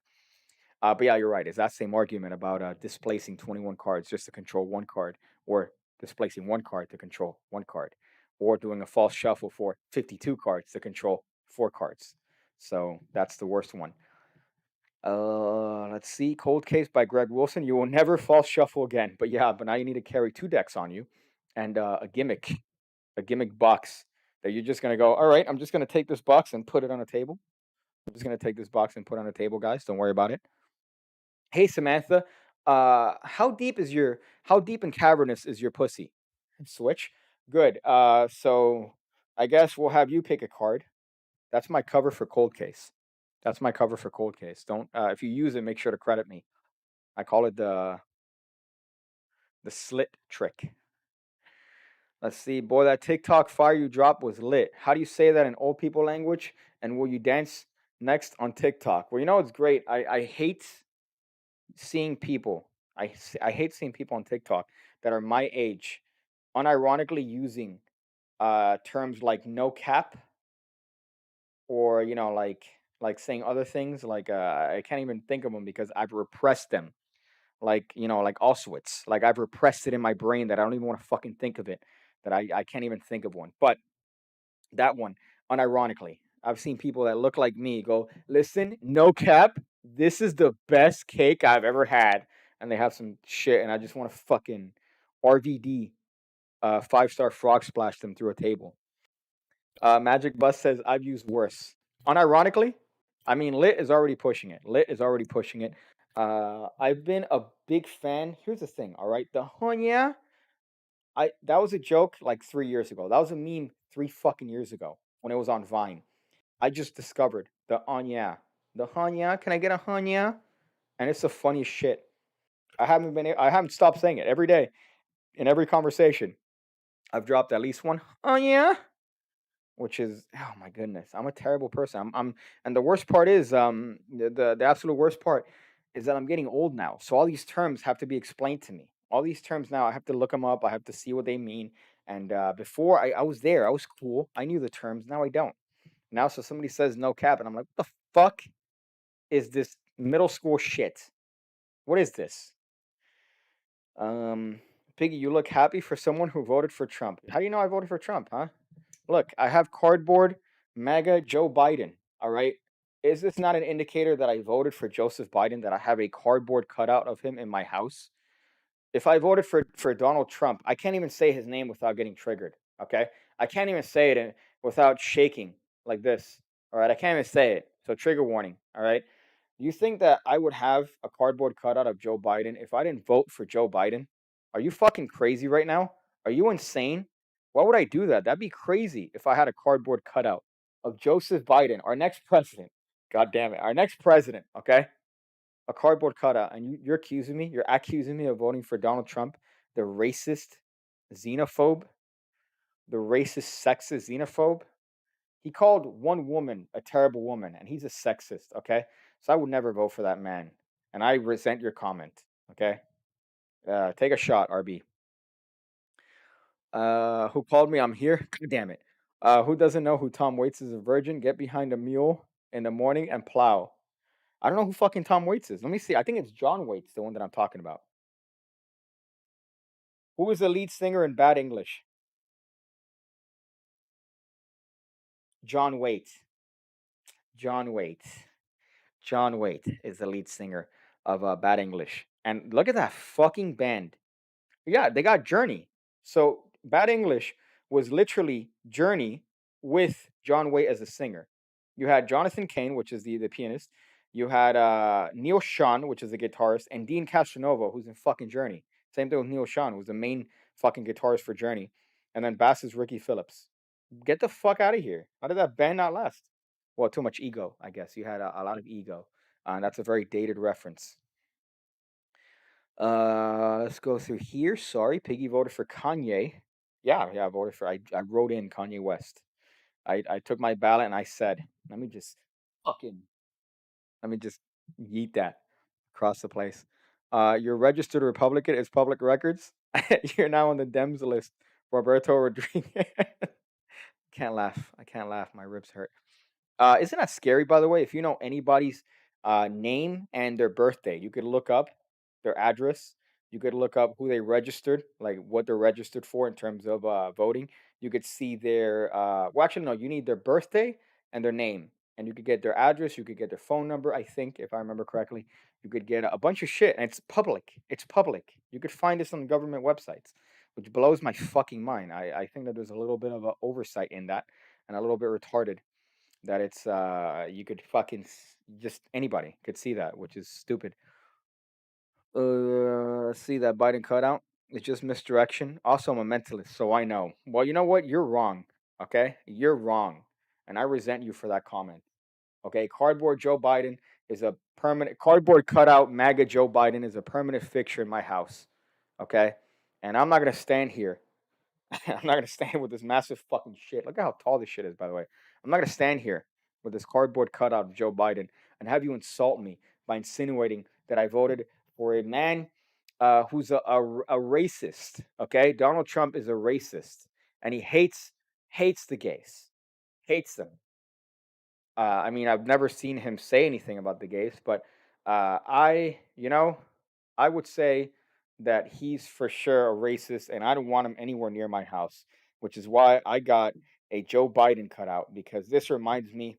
But yeah, you're right. It's that same argument about displacing 21 cards just to control one card, or displacing one card to control one card, or doing a false shuffle for 52 cards to control four cards. So that's the worst one. Let's see. Cold Case by Greg Wilson. You will never false shuffle again. But yeah, but now you need to carry two decks on you, and a gimmick box that you're just gonna go. All right, I'm just gonna take this box and put it on a table. I'm just gonna take this box and put it on a table, guys. Don't worry about it. Hey Samantha, how deep and cavernous is your pussy? Switch. Good. So I guess we'll have you pick a card. That's my cover for Cold Case. That's my cover for Cold Case. Don't if you use it, make sure to credit me. I call it the slit trick. Let's see, boy, that TikTok fire you dropped was lit. How do you say that in old people language? And will you dance next on TikTok? Well, it's great. I hate seeing people. I hate seeing people on TikTok that are my age, unironically using terms like no cap, or like saying other things like I can't even think of them because I've repressed them, like like Auschwitz. Like I've repressed it in my brain that I don't even want to fucking think of it. That I can't even think of one. But that one, unironically, I've seen people that look like me go, listen, no cap, this is the best cake I've ever had, and they have some shit, and I just want to fucking RVD 5-star frog splash them through a table. Magic Bus says I've used worse. Unironically, I mean Lit is already pushing it. Lit is already pushing it. I've been a big fan. Here's the thing, all right? The Honya, I that was a joke like 3 years ago. That was a meme 3 fucking years ago when it was on Vine. I just discovered the Anya. The Hanya. Can I get a Hanya? And it's the funniest shit. I haven't stopped saying it every day in every conversation. I've dropped at least one Anya, which is, oh my goodness, I'm a terrible person. And the worst part is the absolute worst part is that I'm getting old now. So all these terms have to be explained to me. All these terms now I have to look them up. I have to see what they mean. And before I was there, I was cool. I knew the terms. Now I don't. Now so somebody says no cap, and I'm like, what the fuck is this middle school shit? What is this? Um, Piggy, you look happy for someone who voted for Trump. How do you know I voted for Trump, huh? Look, I have cardboard MAGA Joe Biden. All right. Is this not an indicator that I voted for Joseph Biden, that I have a cardboard cutout of him in my house? If I voted for Donald Trump, I can't even say his name without getting triggered. Okay. I can't even say it without shaking like this. All right. I can't even say it. So, trigger warning. All right. You think that I would have a cardboard cutout of Joe Biden if I didn't vote for Joe Biden? Are you fucking crazy right now? Are you insane? Why would I do that? That'd be crazy if I had a cardboard cutout of Joseph Biden, our next president. God damn it, our next president, okay? A cardboard cutout. And you're accusing me of voting for Donald Trump, the racist xenophobe, the racist sexist xenophobe. He called one woman a terrible woman, and he's a sexist, okay? So I would never vote for that man. And I resent your comment, okay? Take a shot, RB. Who called me? I'm here. God damn it. Who doesn't know who Tom Waits is? A virgin? Get behind a mule in the morning and plow. I don't know who fucking Tom Waits is. Let me see. I think it's John Waits, the one that I'm talking about. Who is the lead singer in Bad English? John Waits. John Waite. John Waite is the lead singer of Bad English. And look at that fucking band. Yeah, they got Journey. So Bad English was literally Journey with John Waite as a singer. You had Jonathan Cain, which is the pianist. You had Neil Sean, which is the guitarist, and Dean Castronova, who's in fucking Journey. Same thing with Neil Sean, who's the main fucking guitarist for Journey. And then bass is Ricky Phillips. Get the fuck out of here. How did that band not last? Well, too much ego, I guess. You had a lot of ego. And that's a very dated reference. Let's go through here. Sorry, Piggy voted for Kanye. Yeah, yeah, I voted for. I wrote in Kanye West. I took my ballot and I said, fucking let me just yeet that across the place. You're registered Republican. It's public records. You're now on the Dems list. Roberto Rodriguez. Can't laugh. I can't laugh. My ribs hurt. Isn't that scary, by the way? If you know anybody's name and their birthday, you could look up their address. You could look up who they registered, like what they're registered for in terms of voting. You could see their, well, actually, no, you need their birthday and their name. And you could get their address. You could get their phone number, I think, if I remember correctly. You could get a bunch of shit. And it's public. It's public. You could find this on government websites, which blows my fucking mind. I think that there's a little bit of an oversight in that and a little bit retarded that it's you could just anybody could see that, which is stupid. See that Biden cutout? It's just misdirection. Also, I'm a mentalist, so I know. Well, you know what? You're wrong. Okay, you're wrong, and I resent you for that comment. Okay, cardboard Joe Biden is a permanent cardboard cutout. MAGA Joe Biden is a permanent fixture in my house. Okay, and I'm not gonna stand here. I'm not gonna stand with this massive fucking shit. Look at how tall this shit is, by the way. I'm not gonna stand here with this cardboard cutout of Joe Biden and have you insult me by insinuating that I voted for a man who's a racist. Okay, Donald Trump is a racist, and he hates the gays, hates them. I mean, I've never seen him say anything about the gays, but I would say that he's for sure a racist, and I don't want him anywhere near my house, which is why I got a Joe Biden cutout because this reminds me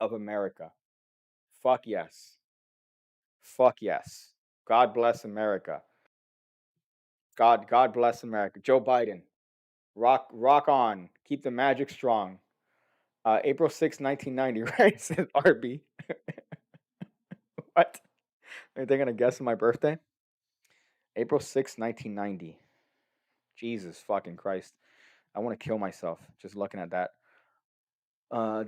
of America. Fuck yes. Fuck yes. God bless America. God bless America. Joe Biden. Rock on. Keep the magic strong. April 6th, 1990, right? Says RB. What? Are they gonna guess my birthday? April 6th, 1990. Jesus fucking Christ. I want to kill myself just looking at that.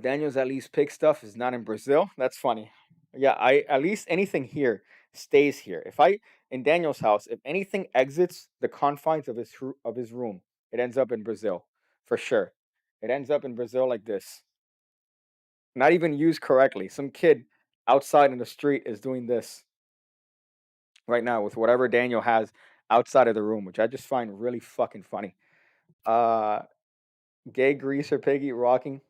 Daniel's at least pig stuff is not in Brazil. That's funny. Yeah, I at least anything here stays here. If I in Daniel's house, if anything exits the confines of his room, it ends up in Brazil for sure. It ends up in Brazil like this. Not even used correctly. Some kid outside in the street is doing this right now with whatever Daniel has outside of the room, which I just find really fucking funny. Uh, Gay greaser piggy rocking.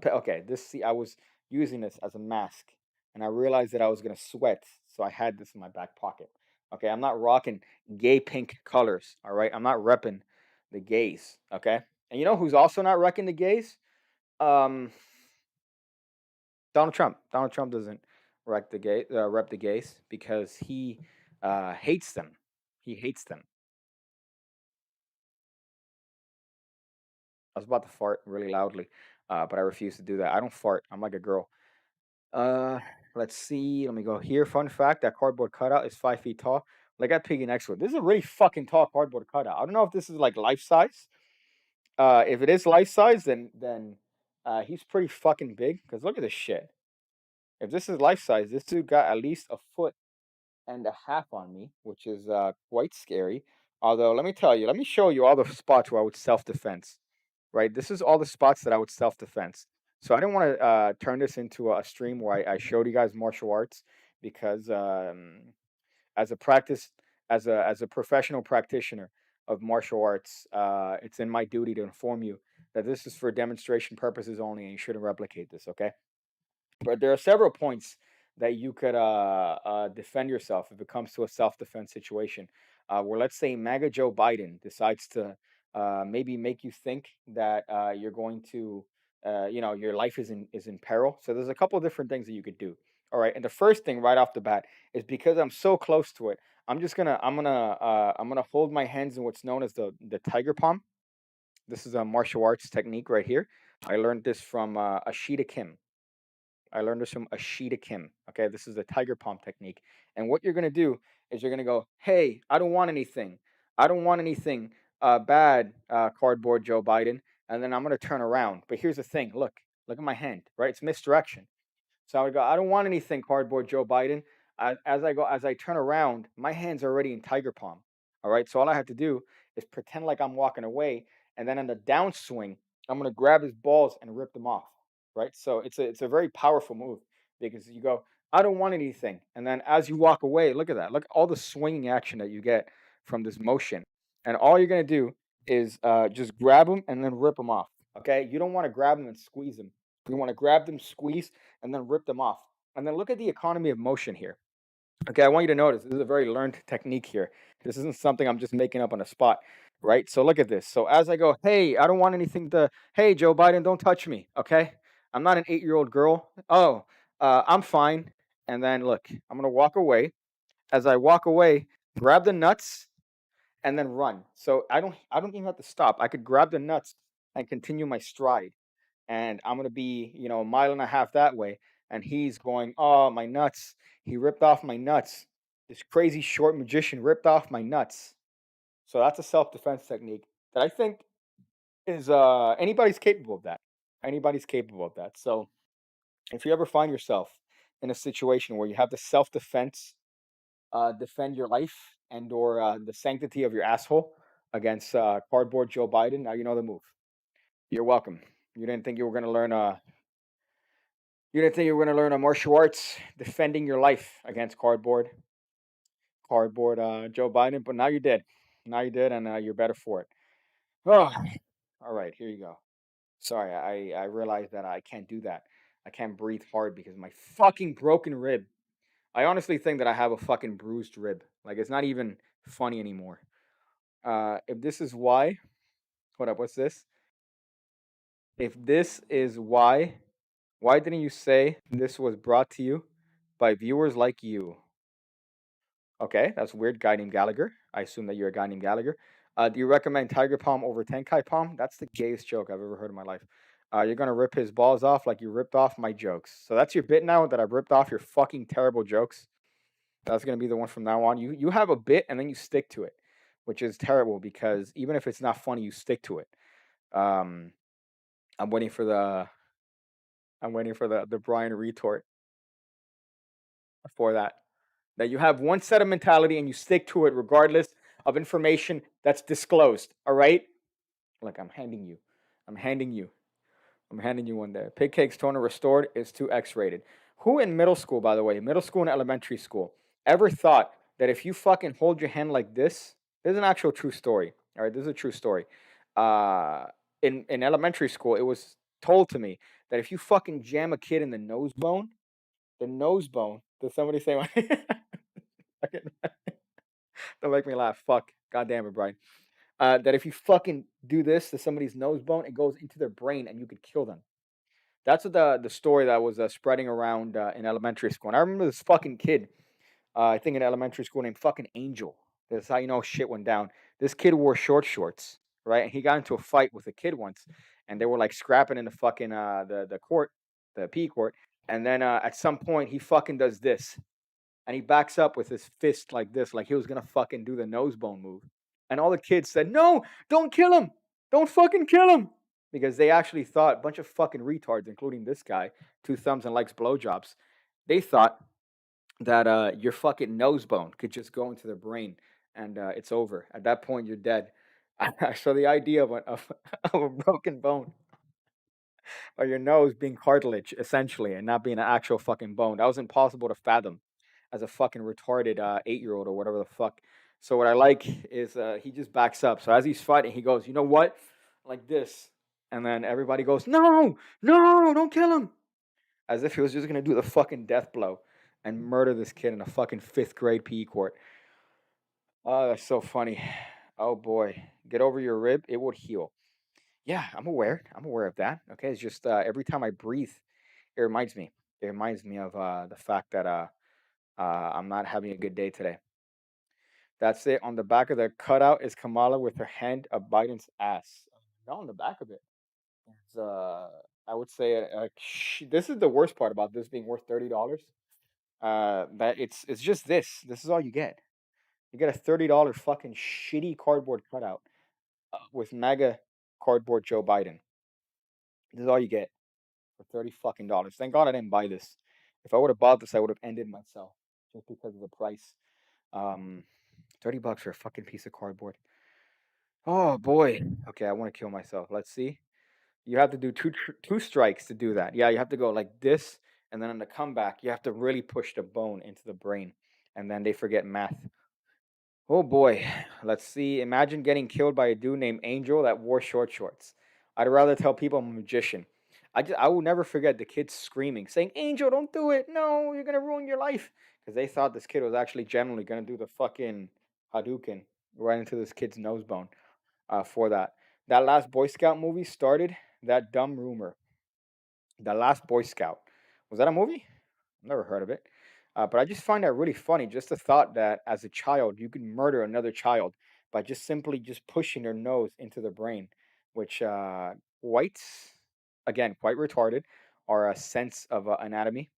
Okay, I was using this as a mask, and I realized that I was gonna sweat, so I had this in my back pocket. Okay, I'm not rocking gay pink colors. All right, I'm not repping the gays. Okay, and you know who's also not wrecking the gays? Um, Donald Trump. Donald Trump doesn't rep the gays because he hates them. He hates them. I was about to fart really loudly, but I refuse to do that. I don't fart. I'm like a girl. Uh, let's see. Let me go here. Fun fact: that cardboard cutout is 5 feet tall. Like that piggy next to it. This is a really fucking tall cardboard cutout. I don't know if this is like life size. If it is life size, then he's pretty fucking big. Cause look at this shit. If this is life size, this dude got at least a foot and a half on me, which is quite scary. Although, let me tell you, let me show you all the spots where I would self defense. Right, this is all the spots that I would self defense. So I didn't want to turn this into a stream where I showed you guys martial arts because as a practice, as a professional practitioner of martial arts, it's in my duty to inform you that this is for demonstration purposes only, and you shouldn't replicate this. Okay. But there are several points that you could defend yourself if it comes to a self-defense situation, where let's say MAGA Joe Biden decides to maybe make you think that you're going to your life is in peril. So there's a couple of different things that you could do. All right, and the first thing right off the bat is because I'm so close to it. I'm gonna hold my hands in what's known as the tiger palm. This is a martial arts technique right here. I learned this from Ashita Kim. I learned this from Ashita Kim. Okay, this is the tiger palm technique. And what you're gonna do is you're gonna go, "Hey, I don't want anything. I don't want anything bad, cardboard Joe Biden." And then I'm gonna turn around. But here's the thing. Look at my hand. Right? It's misdirection. So I would go, I don't want anything, cardboard Joe Biden. As I turn around, my hand's already in tiger palm. All right. So all I have to do is pretend like I'm walking away. And then on the downswing, I'm going to grab his balls and rip them off. Right. So it's a very powerful move because you go, I don't want anything. And then as you walk away, look at that. Look at all the swinging action that you get from this motion. And all you're going to do is just grab them and then rip them off. Okay. You don't want to grab them and squeeze them. You want to grab them, squeeze, and then rip them off. And then look at the economy of motion here. Okay, I want you to notice this is a very learned technique here. This isn't something I'm just making up on the spot, right? So look at this. So as I go, hey, I don't want anything to, hey, Joe Biden, don't touch me, okay? I'm not an 8-year-old girl. Oh, I'm fine. And then look, I'm gonna walk away. As I walk away, grab the nuts and then run. So I don't even have to stop. I could grab the nuts and continue my stride and I'm gonna be, a mile and a half that way. And he's going, oh, my nuts. He ripped off my nuts. This crazy short magician ripped off my nuts. So that's a self-defense technique that I think is anybody's capable of that. Anybody's capable of that. So if you ever find yourself in a situation where you have to self-defense, defend your life and or the sanctity of your asshole against cardboard Joe Biden, now you know the move. You're welcome. You didn't think you were gonna learn You didn't think you were going to learn a martial arts defending your life against cardboard Joe Biden, but now you did. Now you did, and you're better for it. Oh, all right, here you go. Sorry, I realized that I can't do that. I can't breathe hard because of my fucking broken rib. I honestly think that I have a fucking bruised rib. Like it's not even funny anymore. If this is why, hold up, what's this? If this is why didn't you say this was brought to you by viewers like you? Okay, that's weird. Guy named Gallagher. I assume that you're a guy named Gallagher. Do you recommend Tiger Palm over Tenkai Palm? That's the gayest joke I've ever heard in my life. You're gonna rip his balls off like you ripped off my jokes. So that's your bit now that I've ripped off your fucking terrible jokes. That's gonna be the one from now on. You have a bit and then you stick to it, which is terrible because even if it's not funny, you stick to it. Um, I'm waiting for the Brian retort for that. That you have one set of mentality and you stick to it regardless of information that's disclosed. All right? Look, I'm handing you. I'm handing you one there. PigCake's toner restored is too X-rated. Who in middle school, by the way, middle school and elementary school, ever thought that if you fucking hold your hand like this is an actual true story. All right, this is a true story. Uh, in elementary school, it was told to me that if you fucking jam a kid in the nose bone, does somebody say? Don't make me laugh. Fuck. God damn it, Brian. That if you fucking do this to somebody's nose bone, it goes into their brain and you could kill them. That's what the story that was spreading around in elementary school. And I remember this fucking kid, I think in elementary school, named fucking Angel. That's how you know shit went down. This kid wore short shorts, right? And he got into a fight with a kid once, and they were like scrapping in the fucking the court, the PE court. And then at some point, he fucking does this and he backs up with his fist like this, like he was gonna fucking do the nose bone move. And all the kids said, "No, don't kill him! Don't fucking kill him!" Because they actually thought a bunch of fucking retards, including this guy, two thumbs and likes blowjobs. They thought that your fucking nose bone could just go into their brain and it's over. At that point, you're dead. So the idea of a broken bone or your nose being cartilage essentially and not being an actual fucking bone, that was impossible to fathom as a fucking retarded 8-year-old or whatever the fuck. So what I like is he just backs up. So as he's fighting, he goes, "You know what?" Like this, and then everybody goes, "No, no, don't kill him," as if he was just gonna do the fucking death blow and murder this kid in a fucking fifth grade PE court. Oh, that's so funny. Oh boy, get over your rib; it would heal. Yeah, I'm aware. I'm aware of that. Okay, it's just every time I breathe, it reminds me. It reminds me of the fact that I'm not having a good day today. That's it. On the back of the cutout is Kamala with her hand up Biden's ass. No, on the back of it. It's, I would say this is the worst part about this being worth $30. That it's just this. This is all you get. You get a $30 fucking shitty cardboard cutout with MAGA cardboard Joe Biden. This is all you get for 30 fucking dollars. Thank God I didn't buy this. If I would have bought this, I would have ended myself just because of the price. Um, $30 for a fucking piece of cardboard. Oh boy. Okay, I want to kill myself. Let's see. You have to do two strikes to do that. Yeah, you have to go like this, and then on the comeback, you have to really push the bone into the brain, and then they forget math. Oh boy. Let's see. Imagine getting killed by a dude named Angel that wore short shorts. I'd rather tell people I'm a magician. I will never forget the kids screaming, saying, "Angel, don't do it! No, you're gonna ruin your life," because they thought this kid was actually genuinely gonna do the fucking Hadouken right into this kid's nose bone. For that, that last Boy Scout movie started that dumb rumor. The Last Boy Scout. Was that a movie? Never heard of it. But I just find that really funny. Just the thought that as a child you can murder another child by just simply just pushing their nose into the brain, which whites, again, quite retarded, are a sense of anatomy.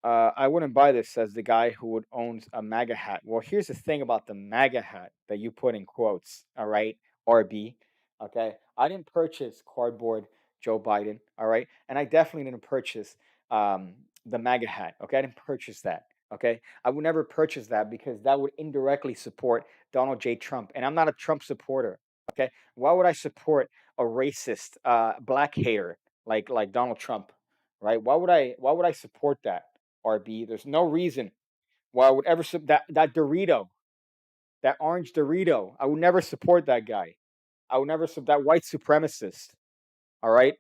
I wouldn't buy this, says the guy who would owns a MAGA hat. Well, here's the thing about the MAGA hat that you put in quotes, all right? RB. Okay. I didn't purchase cardboard Joe Biden, all right? And I definitely didn't purchase the MAGA hat. Okay. I didn't purchase that. Okay. I would never purchase that because that would indirectly support Donald J. Trump. And I'm not a Trump supporter. Okay. Why would I support a racist black hater like Donald Trump? Right? Why would I support that? RB. There's no reason why I would ever that Dorito, that orange Dorito. I would never support that guy. I would never support that white supremacist. All right,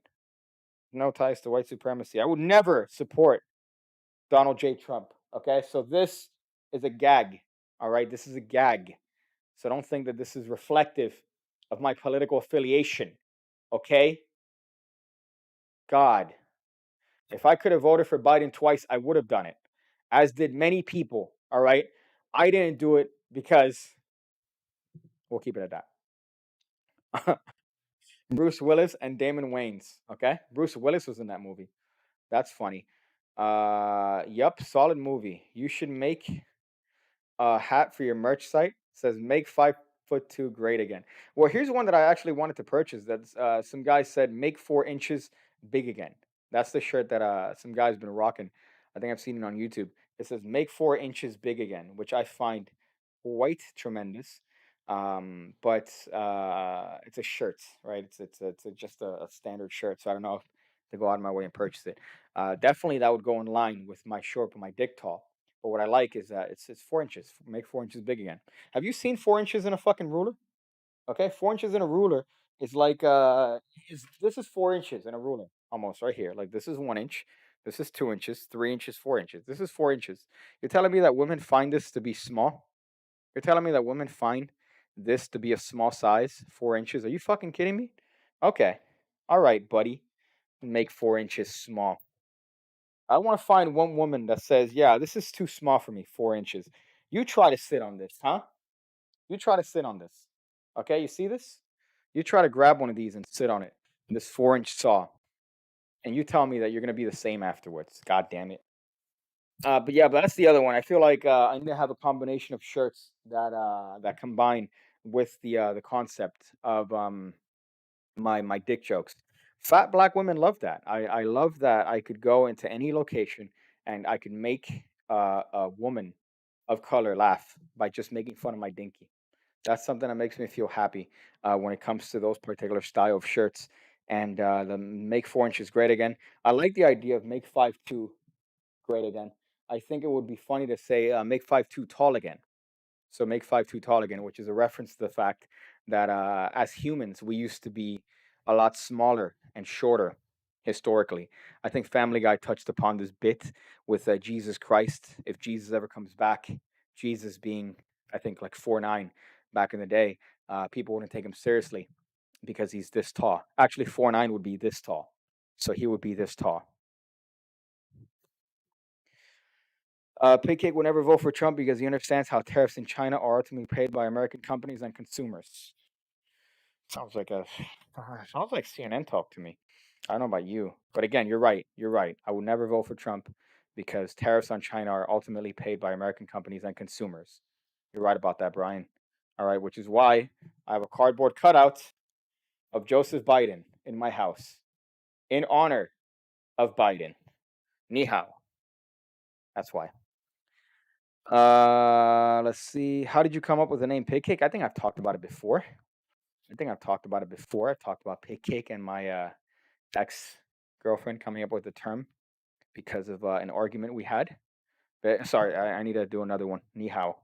no ties to white supremacy. I would never support Donald J. Trump. Okay, so this is a gag. All right, this is a gag. So don't think that this is reflective of my political affiliation. Okay, God, if I could have voted for Biden twice, I would have done it, as did many people. All right, I didn't do it because we'll keep it at that. Bruce Willis and Damon Wayans. Okay, Bruce Willis was in that movie. That's funny. Yup, solid movie. You should make a hat for your merch site. It says make 5'2" great again. Well, here's one that I actually wanted to purchase. That's some guy said make 4 inches big again. That's the shirt that some guy's been rocking. I think I've seen it on YouTube. It says make 4 inches big again, which I find quite tremendous. But it's a shirt, right? Just a standard shirt. So I don't know if to go out of my way and purchase it. Definitely that would go in line with my short but my dick tall. But what I like is that it's 4 inches. Make 4 inches big again. Have you seen 4 inches in a fucking ruler? Okay, 4 inches in a ruler is like this is 4 inches in a ruler almost right here. Like this is 1 inch, this is 2 inches, 3 inches, 4 inches. This is 4 inches. You're telling me that women find this to be small? You're telling me that women find this to be a small size, 4 inches? Are you fucking kidding me? Okay, all right, buddy. Make 4 inches small. I want to find one woman that says, "Yeah, this is too small for me, 4 inches." You try to sit on this, huh? You try to sit on this. Okay, you see this? You try to grab one of these and sit on it, this 4 inch saw, and you tell me that you're gonna be the same afterwards. God damn it. But yeah, but that's the other one. I feel like I need to have a combination of shirts that combine with the concept of my dick jokes. Fat black women love that. I love that I could go into any location and I could make a woman of color laugh by just making fun of my dinky. That's something that makes me feel happy when it comes to those particular style of shirts. And the make 4 inches great again. I like the idea of make 5'2" great again. I think it would be funny to say make 5'2" tall again. So make 5'2" tall again, which is a reference to the fact that as humans, we used to be a lot smaller and shorter historically. I think Family Guy touched upon this bit with Jesus Christ. If Jesus ever comes back, Jesus being, I think, like 4'9" back in the day, people wouldn't take him seriously. because he's this tall. Actually, 4'9" would be this tall, so he would be this tall. PigCake will never vote for Trump because he understands how tariffs in China are ultimately paid by American companies and consumers. Sounds like a sounds like CNN talk to me. I don't know about you, but again, you're right. You're right. I would never vote for Trump because tariffs on China are ultimately paid by American companies and consumers. You're right about that, Brian. All right, which is why I have a cardboard cutout of Joseph Biden in my house in honor of Biden. Ni hao. That's why. Let's see. How did you come up with the name PigCake? I think I've talked about it before. I've talked about PigCake and my ex girlfriend coming up with the term because of an argument we had. But sorry, I need to do another one. Ni hao.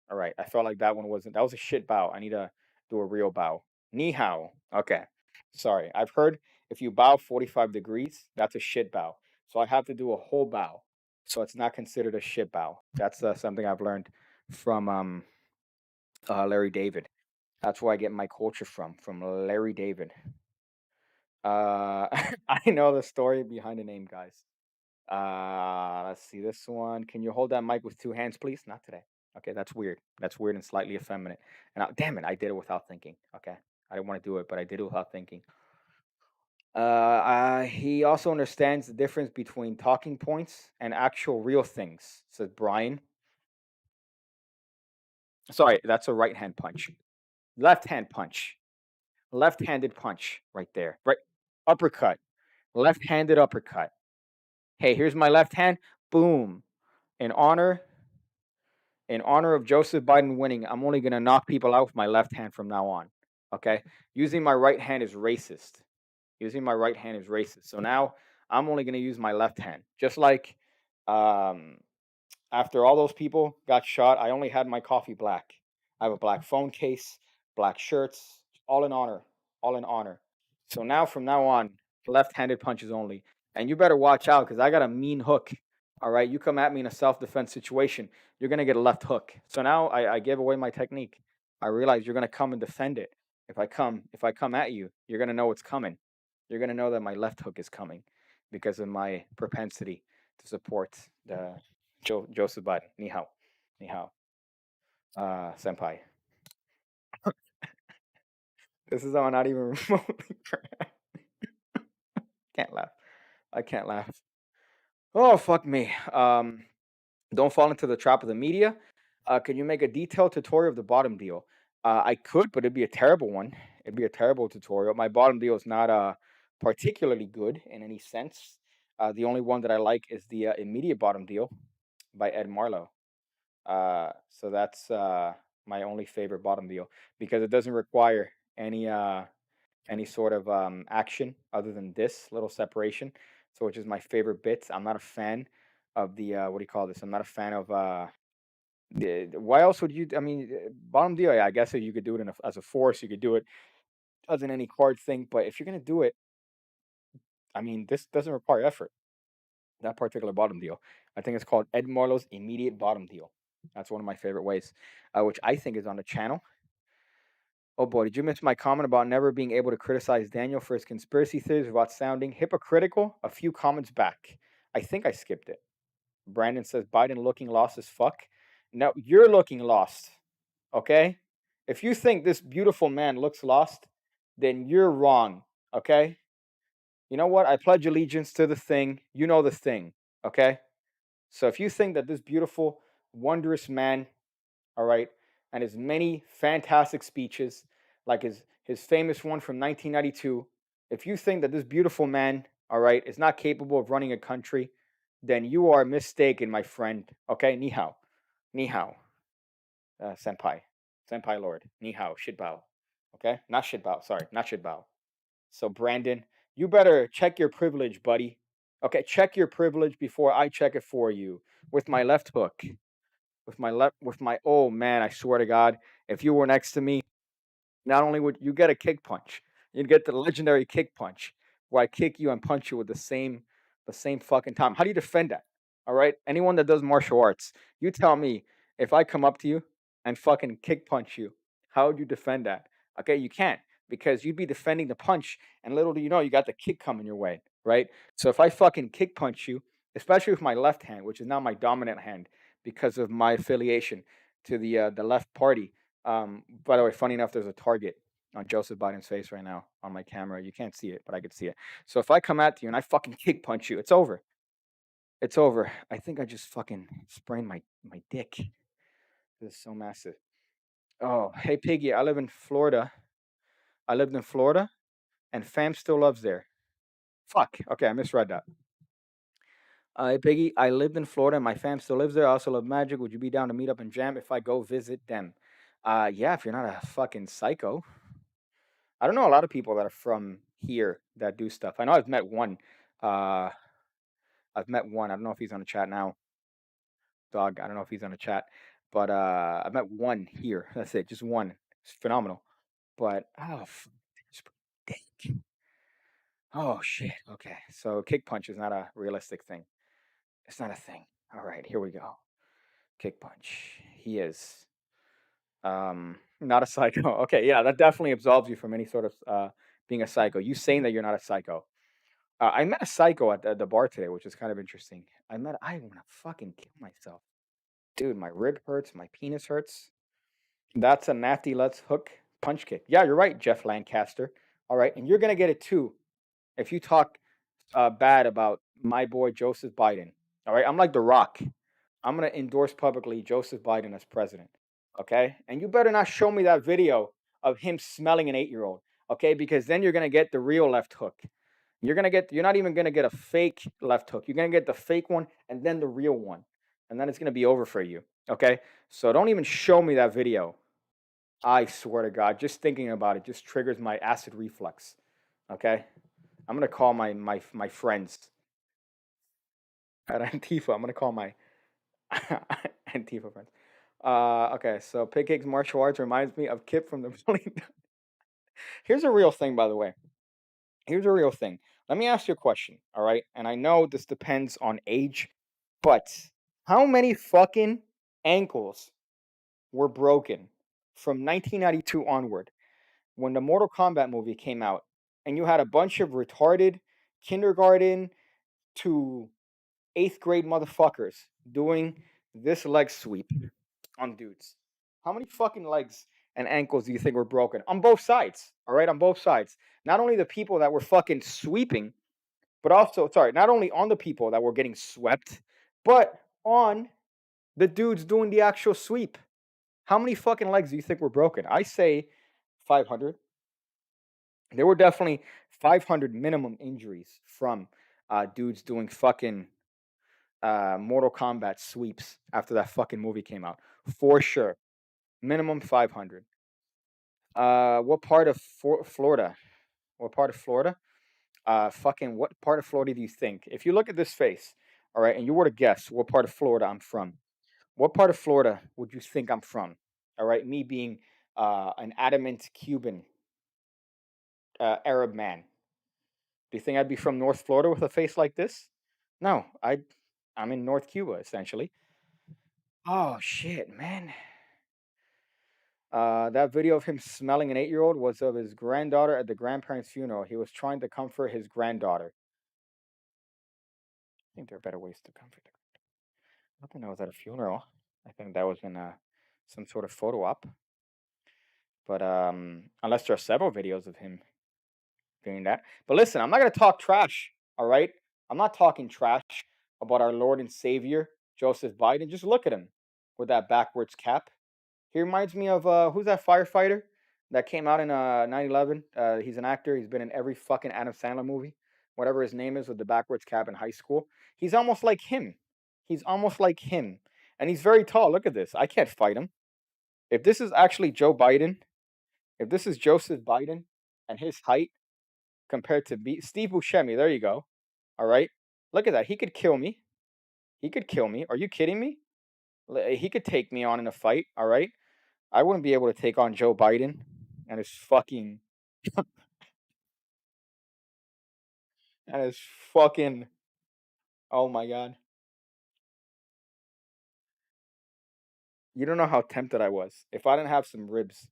All right. I felt like that one wasn't. That was a shit bow. I need to do a real bow. Ni hao. Okay. Sorry. I've heard if you bow 45 degrees, that's a shit bow. So I have to do a whole bow. So it's not considered a shit bow. That's something I've learned from Larry David. That's where I get my culture from Larry David. I know the story behind the name, guys. Let's see this one. Can you hold that mic with two hands, please? Not today. Okay, that's weird. That's weird and slightly effeminate. And damn it, I did it without thinking. Okay, I didn't want to do it, but I did it without thinking. He also understands the difference between talking points and actual real things, said Brian. Sorry, that's a right hand punch. Left hand punch. Left handed punch right there. Right. Uppercut. Left handed uppercut. Hey, here's my left hand. Boom. In honor in honor of Joseph Biden winning, I'm only going to knock people out with my left hand from now on. Okay? Using my right hand is racist. So now I'm only going to use my left hand. Just like um, after all those people got shot, I only had my coffee black. I have a black phone case, black shirts, all in honor. All in honor. So now from now on, left-handed punches only. And you better watch out because I got a mean hook. All right, you come at me in a self-defense situation, you're gonna get a left hook. So now I gave away my technique. I realize you're gonna come and defend it. If I come at you, you're gonna know what's coming. You're gonna know that my left hook is coming because of my propensity to support the Joseph Biden. Ni hao, ni hao, senpai. This is all not even remotely correct. Can't laugh. I can't laugh. Oh fuck me. Don't fall into the trap of the media. Can you make a detailed tutorial of the bottom deal? I could, but it'd be a terrible one. It'd be a terrible tutorial. My bottom deal is not particularly good in any sense. The only one that I like is the immediate bottom deal by Ed Marlowe. So that's my only favorite bottom deal because it doesn't require any sort of action other than this little separation. So, which is my favorite bit. I'm not a fan of the what do you call this? I'm not a fan of why else would you? I mean, bottom deal. Yeah, I guess if you could do it as a force, you could do it as in any card thing. But if you're gonna do it, I mean, this doesn't require effort. That particular bottom deal, I think it's called Ed Marlowe's immediate bottom deal. That's one of my favorite ways, which I think is on the channel. Oh boy, did you miss my comment about never being able to criticize Daniel for his conspiracy theories without sounding hypocritical a few comments back? I think I skipped it. Brandon says Biden looking lost as fuck. No, you're looking lost. Okay? If you think this beautiful man looks lost, then you're wrong. Okay? You know what? I pledge allegiance to the thing. You know the thing. Okay? So if you think that this beautiful, wondrous man, all right, and his many fantastic speeches, like his famous one from 1992. If you think that this beautiful man, all right, is not capable of running a country, then you are mistaken, my friend. Okay, ni hao, ni hao, senpai, senpai lord, ni hao, shit bao. Okay, not shit bao. Sorry, not shit bao. So Brandon, you better check your privilege, buddy. Okay, check your privilege before I check it for you with my left hook with my oh man, I swear to God, if you were next to me, not only would you get a kick punch, you'd get the legendary kick punch where I kick you and punch you with the same fucking time. How do you defend that? All right, anyone that does martial arts, you tell me if I come up to you and fucking kick punch you, how would you defend that? Okay, you can't because you'd be defending the punch, and little do you know, you got the kick coming your way, right? So if I fucking kick punch you, especially with my left hand, which is now my dominant hand because of my affiliation to the left party. By the way, funny enough, there's a target on Joseph Biden's face right now on my camera. You can't see it, but I could see it. So if I come at you and I fucking kick punch you, it's over. It's over. I think I just fucking sprained my dick. This is so massive. Oh, hey Piggy, I live in Florida. I lived in Florida, and fam still loves there. Fuck. Okay, I misread that. Hey Piggy, I lived in Florida, and my fam still lives there. I also love magic. Would you be down to meet up and jam if I go visit them? Yeah, if you're not a fucking psycho. I don't know a lot of people that are from here that do stuff. I know I've met one. Uh, I've met one. I don't know if he's on the chat now. Dog. I don't know if he's on the chat, but I met one here. That's it, just one. It's phenomenal. But it's pretty. Oh shit. Okay, so kick punch is not a realistic thing. It's not a thing. All right, here we go. Kick punch. He is not a psycho. Okay, yeah, that definitely absolves you from any sort of being a psycho. You saying that you're not a psycho. I met a psycho at the bar today, which is kind of interesting. I want to fucking kill myself. Dude, my rib hurts, my penis hurts. That's a nasty let's hook punch kick. Yeah, you're right, Jeff Lancaster. All right, and you're gonna get it too if you talk bad about my boy Joseph Biden. All right, I'm like The Rock. I'm gonna endorse publicly Joseph Biden as president. Okay, and you better not show me that video of him smelling an 8-year-old. Okay, because then you're gonna get the real left hook. You're not even gonna get a fake left hook. You're gonna get the fake one and then the real one, and then it's gonna be over for you. Okay, so don't even show me that video. I swear to God, just thinking about it just triggers my acid reflux. Okay, I'm gonna call my friends at Antifa. I'm gonna call my Antifa friends. Okay, so PigCake's martial arts reminds me of Kip from the Billy. Here's a real thing, by the way. Here's a real thing. Let me ask you a question, all right? And I know this depends on age, but how many fucking ankles were broken from 1992 onward when the Mortal Kombat movie came out and you had a bunch of retarded kindergarten to 8th grade motherfuckers doing this leg sweep on dudes? How many fucking legs and ankles do you think were broken on both sides? All right, on both sides. Not only the people that were fucking sweeping, but also, sorry, not only on the people that were getting swept, but on the dudes doing the actual sweep. How many fucking legs do you think were broken? I say 500. There were definitely 500 minimum injuries from dudes doing fucking Mortal Kombat sweeps after that fucking movie came out. For sure. Minimum 500. What part of Florida? What part of Florida? Fucking what part of Florida do you think? If you look at this face, all right, and you were to guess what part of Florida I'm from, what part of Florida would you think I'm from? All right, me being an adamant Cuban Arab man. Do you think I'd be from North Florida with a face like this? No, I'm in North Cuba essentially. Oh shit, man. That video of him smelling an 8-year-old was of his granddaughter at the grandparents' funeral. He was trying to comfort his granddaughter. I think there are better ways to comfort her. I think that was at a funeral. I think that was in some sort of photo op. But unless there are several videos of him doing that. But listen, I'm not gonna talk trash. All right, I'm not talking trash about our Lord and Savior Joseph Biden. Just look at him with that backwards cap. He reminds me of who's that firefighter that came out in 9/11? He's an actor. He's been in every fucking Adam Sandler movie, whatever his name is, with the backwards cap in high school. He's almost like him. He's almost like him, and he's very tall. Look at this. I can't fight him. If this is actually Joe Biden, if this is Joseph Biden and his height compared to Steve Buscemi, there you go. All right, look at that. He could kill me. He could kill me. Are you kidding me? He could take me on in a fight. All right. I wouldn't be able to take on Joe Biden and his fucking and his fucking oh my god. You don't know how tempted I was. If I didn't have some ribs.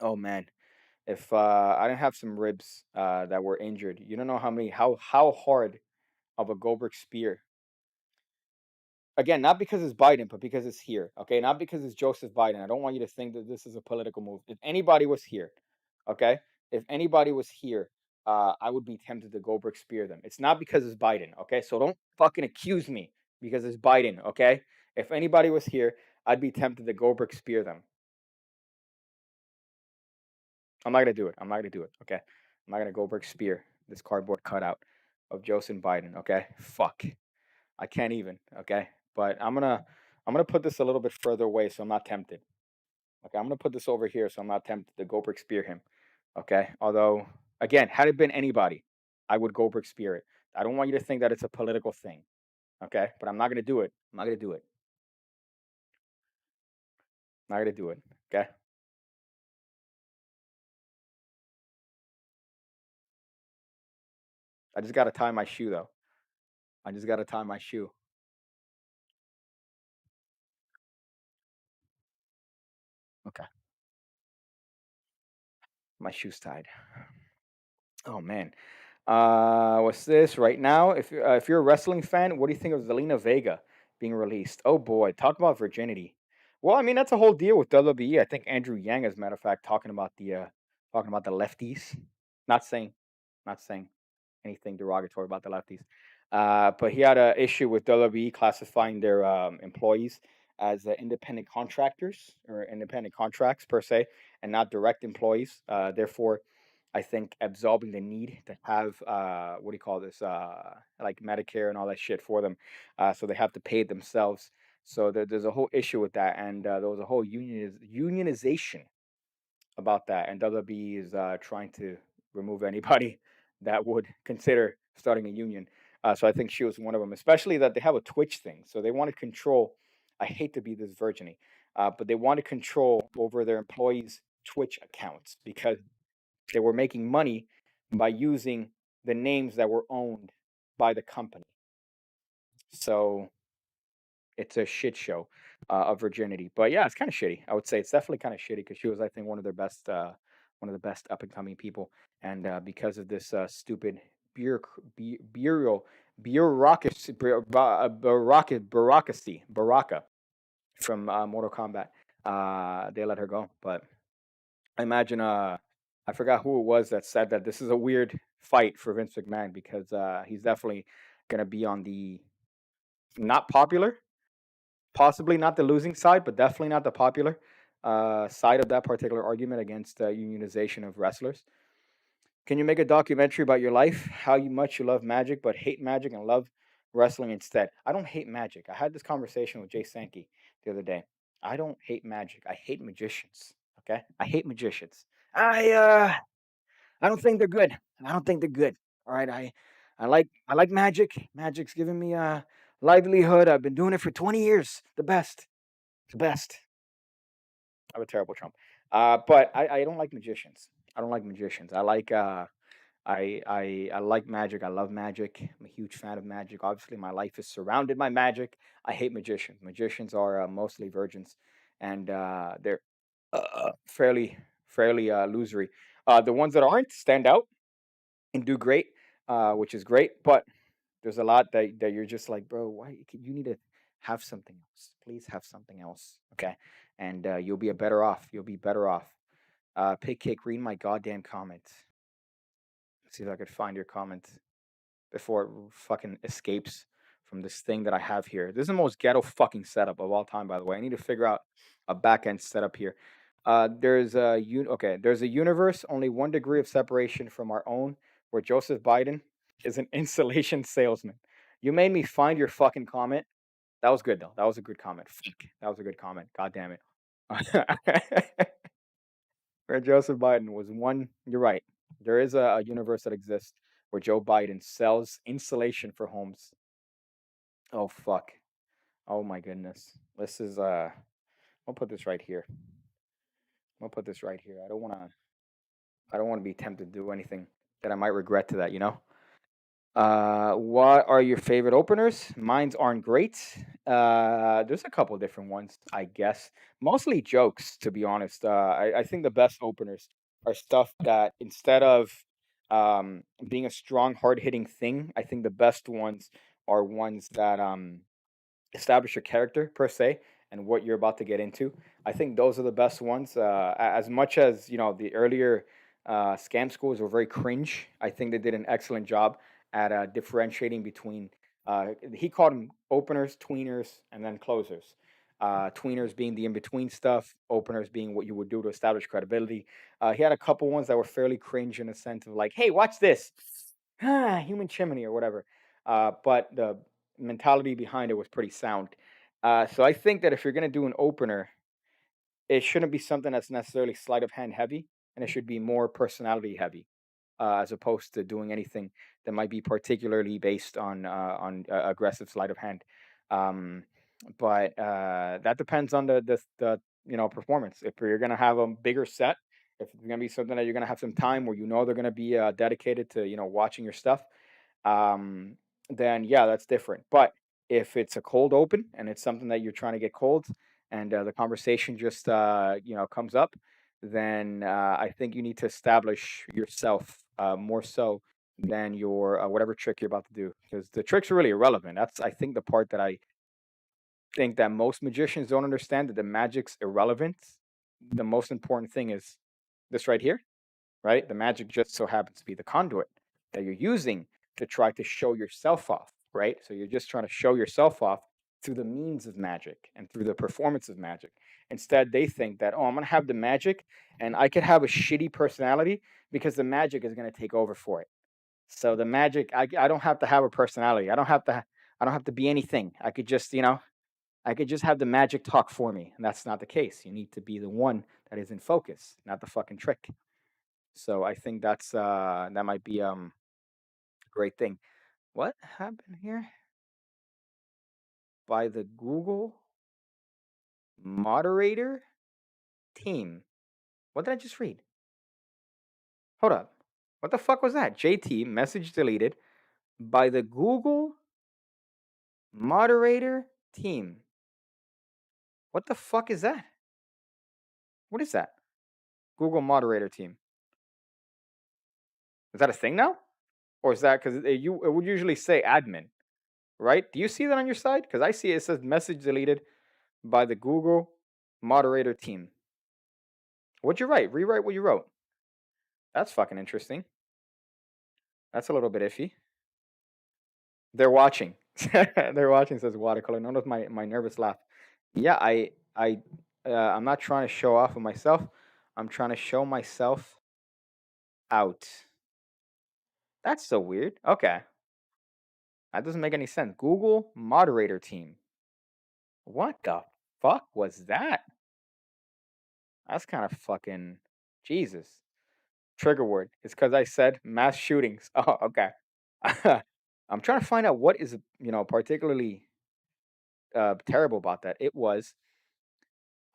Oh man. If I didn't have some ribs that were injured, you don't know how hard of a Goldberg spear. Again, not because it's Biden, but because it's here. Okay, not because it's Joseph Biden. I don't want you to think that this is a political move. If anybody was here, okay, if anybody was here, I would be tempted to Goldberg spear them. It's not because it's Biden. Okay, so don't fucking accuse me because it's Biden. Okay, if anybody was here, I'd be tempted to Goldberg spear them. I'm not gonna do it. I'm not gonna do it. Okay, I'm not gonna Goldberg spear this cardboard cutout of Joseph Biden. Okay, fuck. I can't even. Okay, but I'm gonna put this a little bit further away so I'm not tempted. Okay, I'm gonna put this over here so I'm not tempted to Goldberg spear him. Okay, although again, had it been anybody, I would Goldberg spear it. I don't want you to think that it's a political thing. Okay, but I'm not gonna do it. I'm not gonna do it. I'm not gonna do it. Okay, I just gotta tie my shoe though. I just gotta tie my shoe. Okay, my shoe's tied. Oh man. What's this right now? If you're a wrestling fan, what do you think of Zelina Vega being released? Oh boy, talk about virginity. Well, I mean that's a whole deal with WWE. I think Andrew Yang, as a matter of fact, talking about the lefties. Not saying, not saying anything derogatory about the lefties. But he had a issue with WWE classifying their employees as independent contractors or independent contracts per se, and not direct employees. Therefore, I think absolving the need to have what do you call this like Medicare and all that shit for them, so they have to pay it themselves. So there's a whole issue with that, and there was a whole unionization about that, and WWE is trying to remove anybody that would consider starting a union. So I think she was one of them, especially that they have a Twitch thing, so they want to control. I hate to be this virginy, but they want to control over their employees' Twitch accounts because they were making money by using the names that were owned by the company. So it's a shit show of virginity. But yeah, it's kind of shitty. I would say it's definitely kind of shitty because she was, I think, one of the best up and coming people. And because of this stupid bureau, bureaucracy, Baraka from Mortal Kombat, they let her go. But I imagine I forgot who it was that said that this is a weird fight for Vince McMahon because he's definitely gonna be on the not popular, possibly not the losing side, but definitely not the popular side of that particular argument against unionization of wrestlers. Can you make a documentary about your life, much you love magic but hate magic and love wrestling instead? I don't hate magic. I had this conversation with Jay Sankey the other day. I don't hate magic. I hate magicians. Okay, I hate magicians. I don't think they're good. I don't think they're good. All right, I like magic. Magic's giving me a livelihood. I've been doing it for 20 years. The best. The best. I'm a terrible Trump. But I don't like magicians. I don't like magicians. I like magic. I love magic. I'm a huge fan of magic. Obviously, my life is surrounded by magic. I hate magicians. Magicians are mostly virgins, and they're fairly illusory. The ones that aren't stand out and do great, which is great. But there's a lot that you're just like, bro, why you need to have something else? Please have something else, okay? And you'll be a better off. You'll be better off. PigCake, read my goddamn comments. Let's see if I could find your comment before it fucking escapes from this thing that I have here. This is the most ghetto fucking setup of all time, by the way. I need to figure out a back end setup here. There's a universe only 1 degree of separation from our own, where Joseph Biden is an insulation salesman. You made me find your fucking comment. That was good though. That was a good comment. Fuck. That was a good comment. God damn it. Where Joseph Biden was one. You're right. There is a universe that exists where Joe Biden sells insulation for homes. Oh fuck. Oh my goodness. This is I'll put this right here. I'll put this right here. I don't wanna be tempted to do anything that I might regret to that, you know? What are your favorite openers? Mines aren't great. There's a couple different ones, I guess. Mostly jokes, to be honest. I think the best openers. are stuff that instead of being a strong, hard hitting thing, I think the best ones are ones that establish your character per se and what you're about to get into. I think those are the best ones. As much as the earlier scam schools were very cringe, I think they did an excellent job at differentiating between. He called them openers, tweeners, and then closers. Tweeners being the in between stuff, openers being what you would do to establish credibility. He had a couple ones that were fairly cringe in the sense of like, "Hey, watch this, human chimney" or whatever. But the mentality behind it was pretty sound. So I think that if you're gonna do an opener, it shouldn't be something that's necessarily sleight of hand heavy, and it should be more personality heavy, as opposed to doing anything that might be particularly based on aggressive sleight of hand. Um, but that depends on the performance. If you're gonna have a bigger set, if it's gonna be something that you're gonna have some time where they're gonna be dedicated to watching your stuff, um, then yeah, that's different. But if it's a cold open and it's something that you're trying to get cold, and the conversation just comes up, then I think you need to establish yourself more so than your whatever trick you're about to do, because the tricks are really irrelevant. That's, I think, the part that I think that most magicians don't understand, that the magic's irrelevant. The most important thing is this right here, right? The magic just so happens to be the conduit that you're using to try to show yourself off, right? So you're just trying to show yourself off through the means of magic and through the performance of magic. Instead, they think that, oh, I'm going to have the magic and I could have a shitty personality because the magic is going to take over for it. So the magic, I don't have to have a personality. I don't have to be anything. I could just, I could just have the magic talk for me. And that's not the case. You need to be the one that is in focus, not the fucking trick. So I think that might be a great thing. What happened here? By the Google moderator team. What did I just read? Hold up. What the fuck was that? JT message deleted by the Google moderator team. What the fuck is that? What is that? Google moderator team. Is that a thing now? Or is that because it would usually say admin, right? Do you see that on your side? Because I see it says message deleted by the Google moderator team. What'd you write? Rewrite what you wrote. That's fucking interesting. That's a little bit iffy. They're watching. They're watching, says watercolor. Notice my nervous laugh. Yeah, I'm not trying to show off of myself. I'm trying to show myself out. That's so weird. Okay. That doesn't make any sense. Google moderator team. What the fuck was that? That's kind of fucking Jesus. Trigger word. It's because I said mass shootings. Oh, okay. I'm trying to find out what is particularly terrible about that. It was,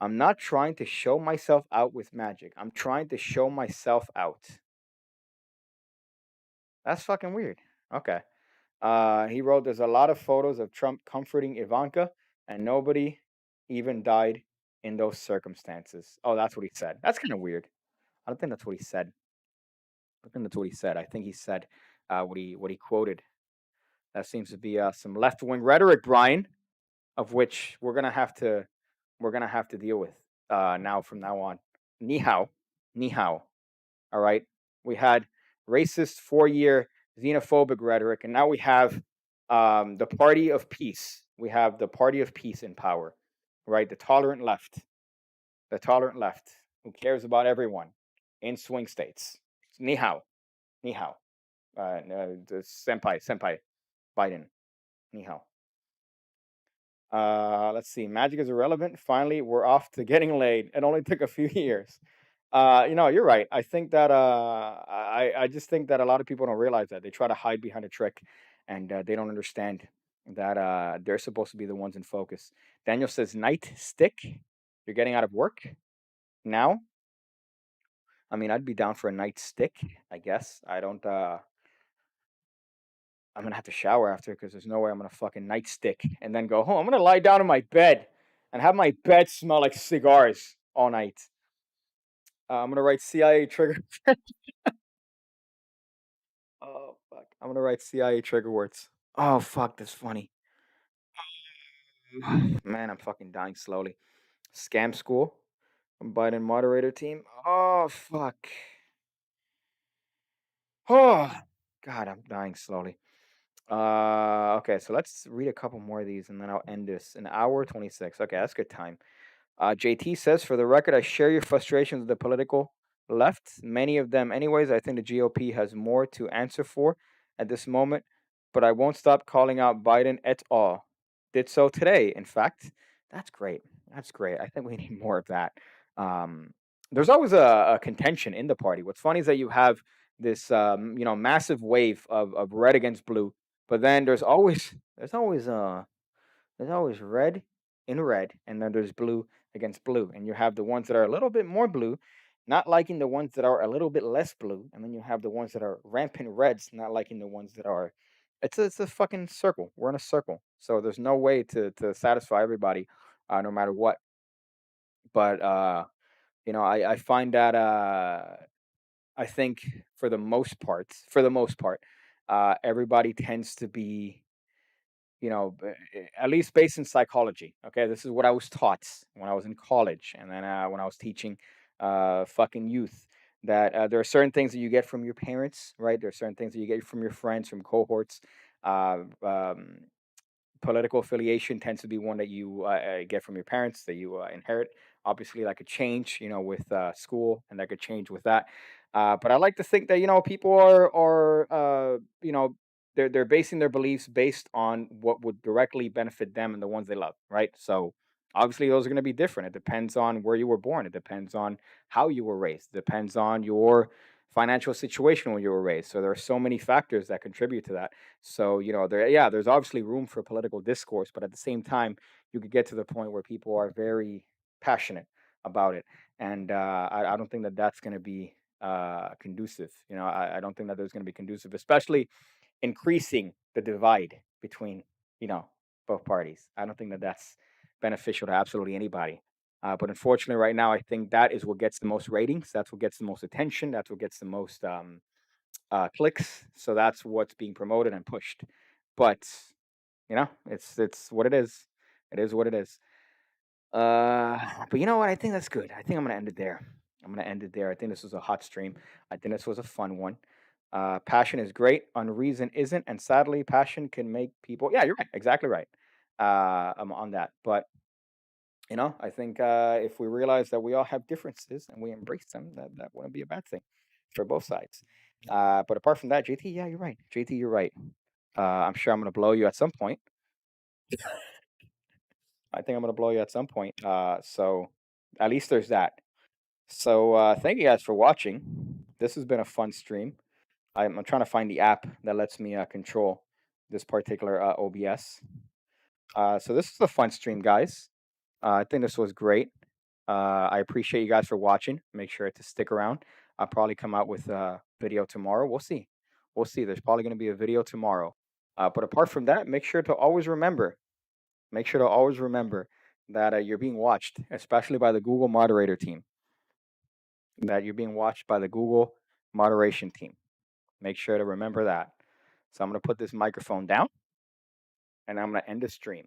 I'm not trying to show myself out with magic. I'm trying to show myself out. That's fucking weird. Okay. He wrote, there's a lot of photos of Trump comforting Ivanka, and nobody even died in those circumstances. Oh, that's what he said. That's kind of weird. I don't think that's what he said. I think that's what he said. I think he said what he quoted. That seems to be some left wing rhetoric, Brian, of which we're gonna have to deal with now from now on. Ni hao, ni hao. All right. We had racist 4 year xenophobic rhetoric, and now we have the party of peace. We have the party of peace in power, right? The tolerant left, who cares about everyone in swing states. Ni hao, ni hao. The senpai, Biden, ni hao. Let's see. Magic is irrelevant. Finally, we're off to getting laid. It only took a few years. You're right. I think that I just think that a lot of people don't realize that they try to hide behind a trick, and they don't understand that they're supposed to be the ones in focus. Daniel says, "Night stick. You're getting out of work now." I mean, I'd be down for a night stick. I guess I don't. I'm gonna have to shower after because there's no way I'm gonna fucking nightstick and then go home. I'm gonna lie down in my bed and have my bed smell like cigars all night. I'm gonna write CIA trigger. Oh fuck. I'm gonna write CIA trigger words. Oh fuck, that's funny. Man, I'm fucking dying slowly. Scam school. Biden moderator team. Oh fuck. Oh God, I'm dying slowly. Okay, so let's read a couple more of these and then I'll end this. An hour 26. Okay, that's good time. JT says, for the record, I share your frustrations with the political left. Many of them, anyways. I think the GOP has more to answer for at this moment, but I won't stop calling out Biden et al. Did so today, in fact. That's great. That's great. I think we need more of that. Um, there's always a contention in the party. What's funny is that you have this, massive wave of red against blue, but then there's always red in red, and then there's blue against blue. And you have the ones that are a little bit more blue, not liking the ones that are a little bit less blue. And then you have the ones that are rampant reds, not liking the ones that are. It's a fucking circle. We're in a circle. So there's no way to satisfy everybody, no matter what. But I find that I think for the most part, everybody tends to be at least based in psychology. Okay, this is what I was taught when I was in college, and then when I was teaching fucking youth. That there are certain things that you get from your parents, right? There are certain things that you get from your friends, from cohorts. Uh, um, Political affiliation tends to be one that you get from your parents that you inherit. Obviously, that could change, with school, and that could change with that. But I like to think that people are they're basing their beliefs based on what would directly benefit them and the ones they love, right? So obviously, those are going to be different. It depends on where you were born. It depends on how you were raised. It depends on your financial situation when you were raised. So there are so many factors that contribute to that. So, there's obviously room for political discourse, but at the same time, you could get to the point where people are very passionate about it. And I don't think that that's going to be conducive. I don't think that there's going to be conducive, especially increasing the divide between, you know, both parties. I don't think that that's beneficial to absolutely anybody. But unfortunately, right now, I think that is what gets the most ratings. That's what gets the most attention. That's what gets the most clicks. So that's what's being promoted and pushed. But it's what it is. It is what it is. But you know what? I think that's good. I think I'm gonna end it there. I'm gonna end it there. I think this was a hot stream. I think this was a fun one. Passion is great. Unreason isn't, and sadly, passion can make people. Yeah, you're right. Exactly right. I'm on that. But I think if we realize that we all have differences and we embrace them, that wouldn't be a bad thing for both sides. But apart from that, JT, yeah, you're right. JT, you're right. I'm sure I'm gonna blow you at some point. I think I'm gonna blow you at some point. So at least there's that. So thank you guys for watching. This has been a fun stream. I'm trying to find the app that lets me control this particular OBS. So this is a fun stream, guys. I think this was great. I appreciate you guys for watching. Make sure to stick around. I'll probably come out with a video tomorrow. We'll see. We'll see. There's probably going to be a video tomorrow. But apart from that, make sure to always remember that you're being watched, especially by the Google moderator team. That you're being watched by the Google moderation team. Make sure to remember that. So I'm going to put this microphone down and I'm going to end the stream.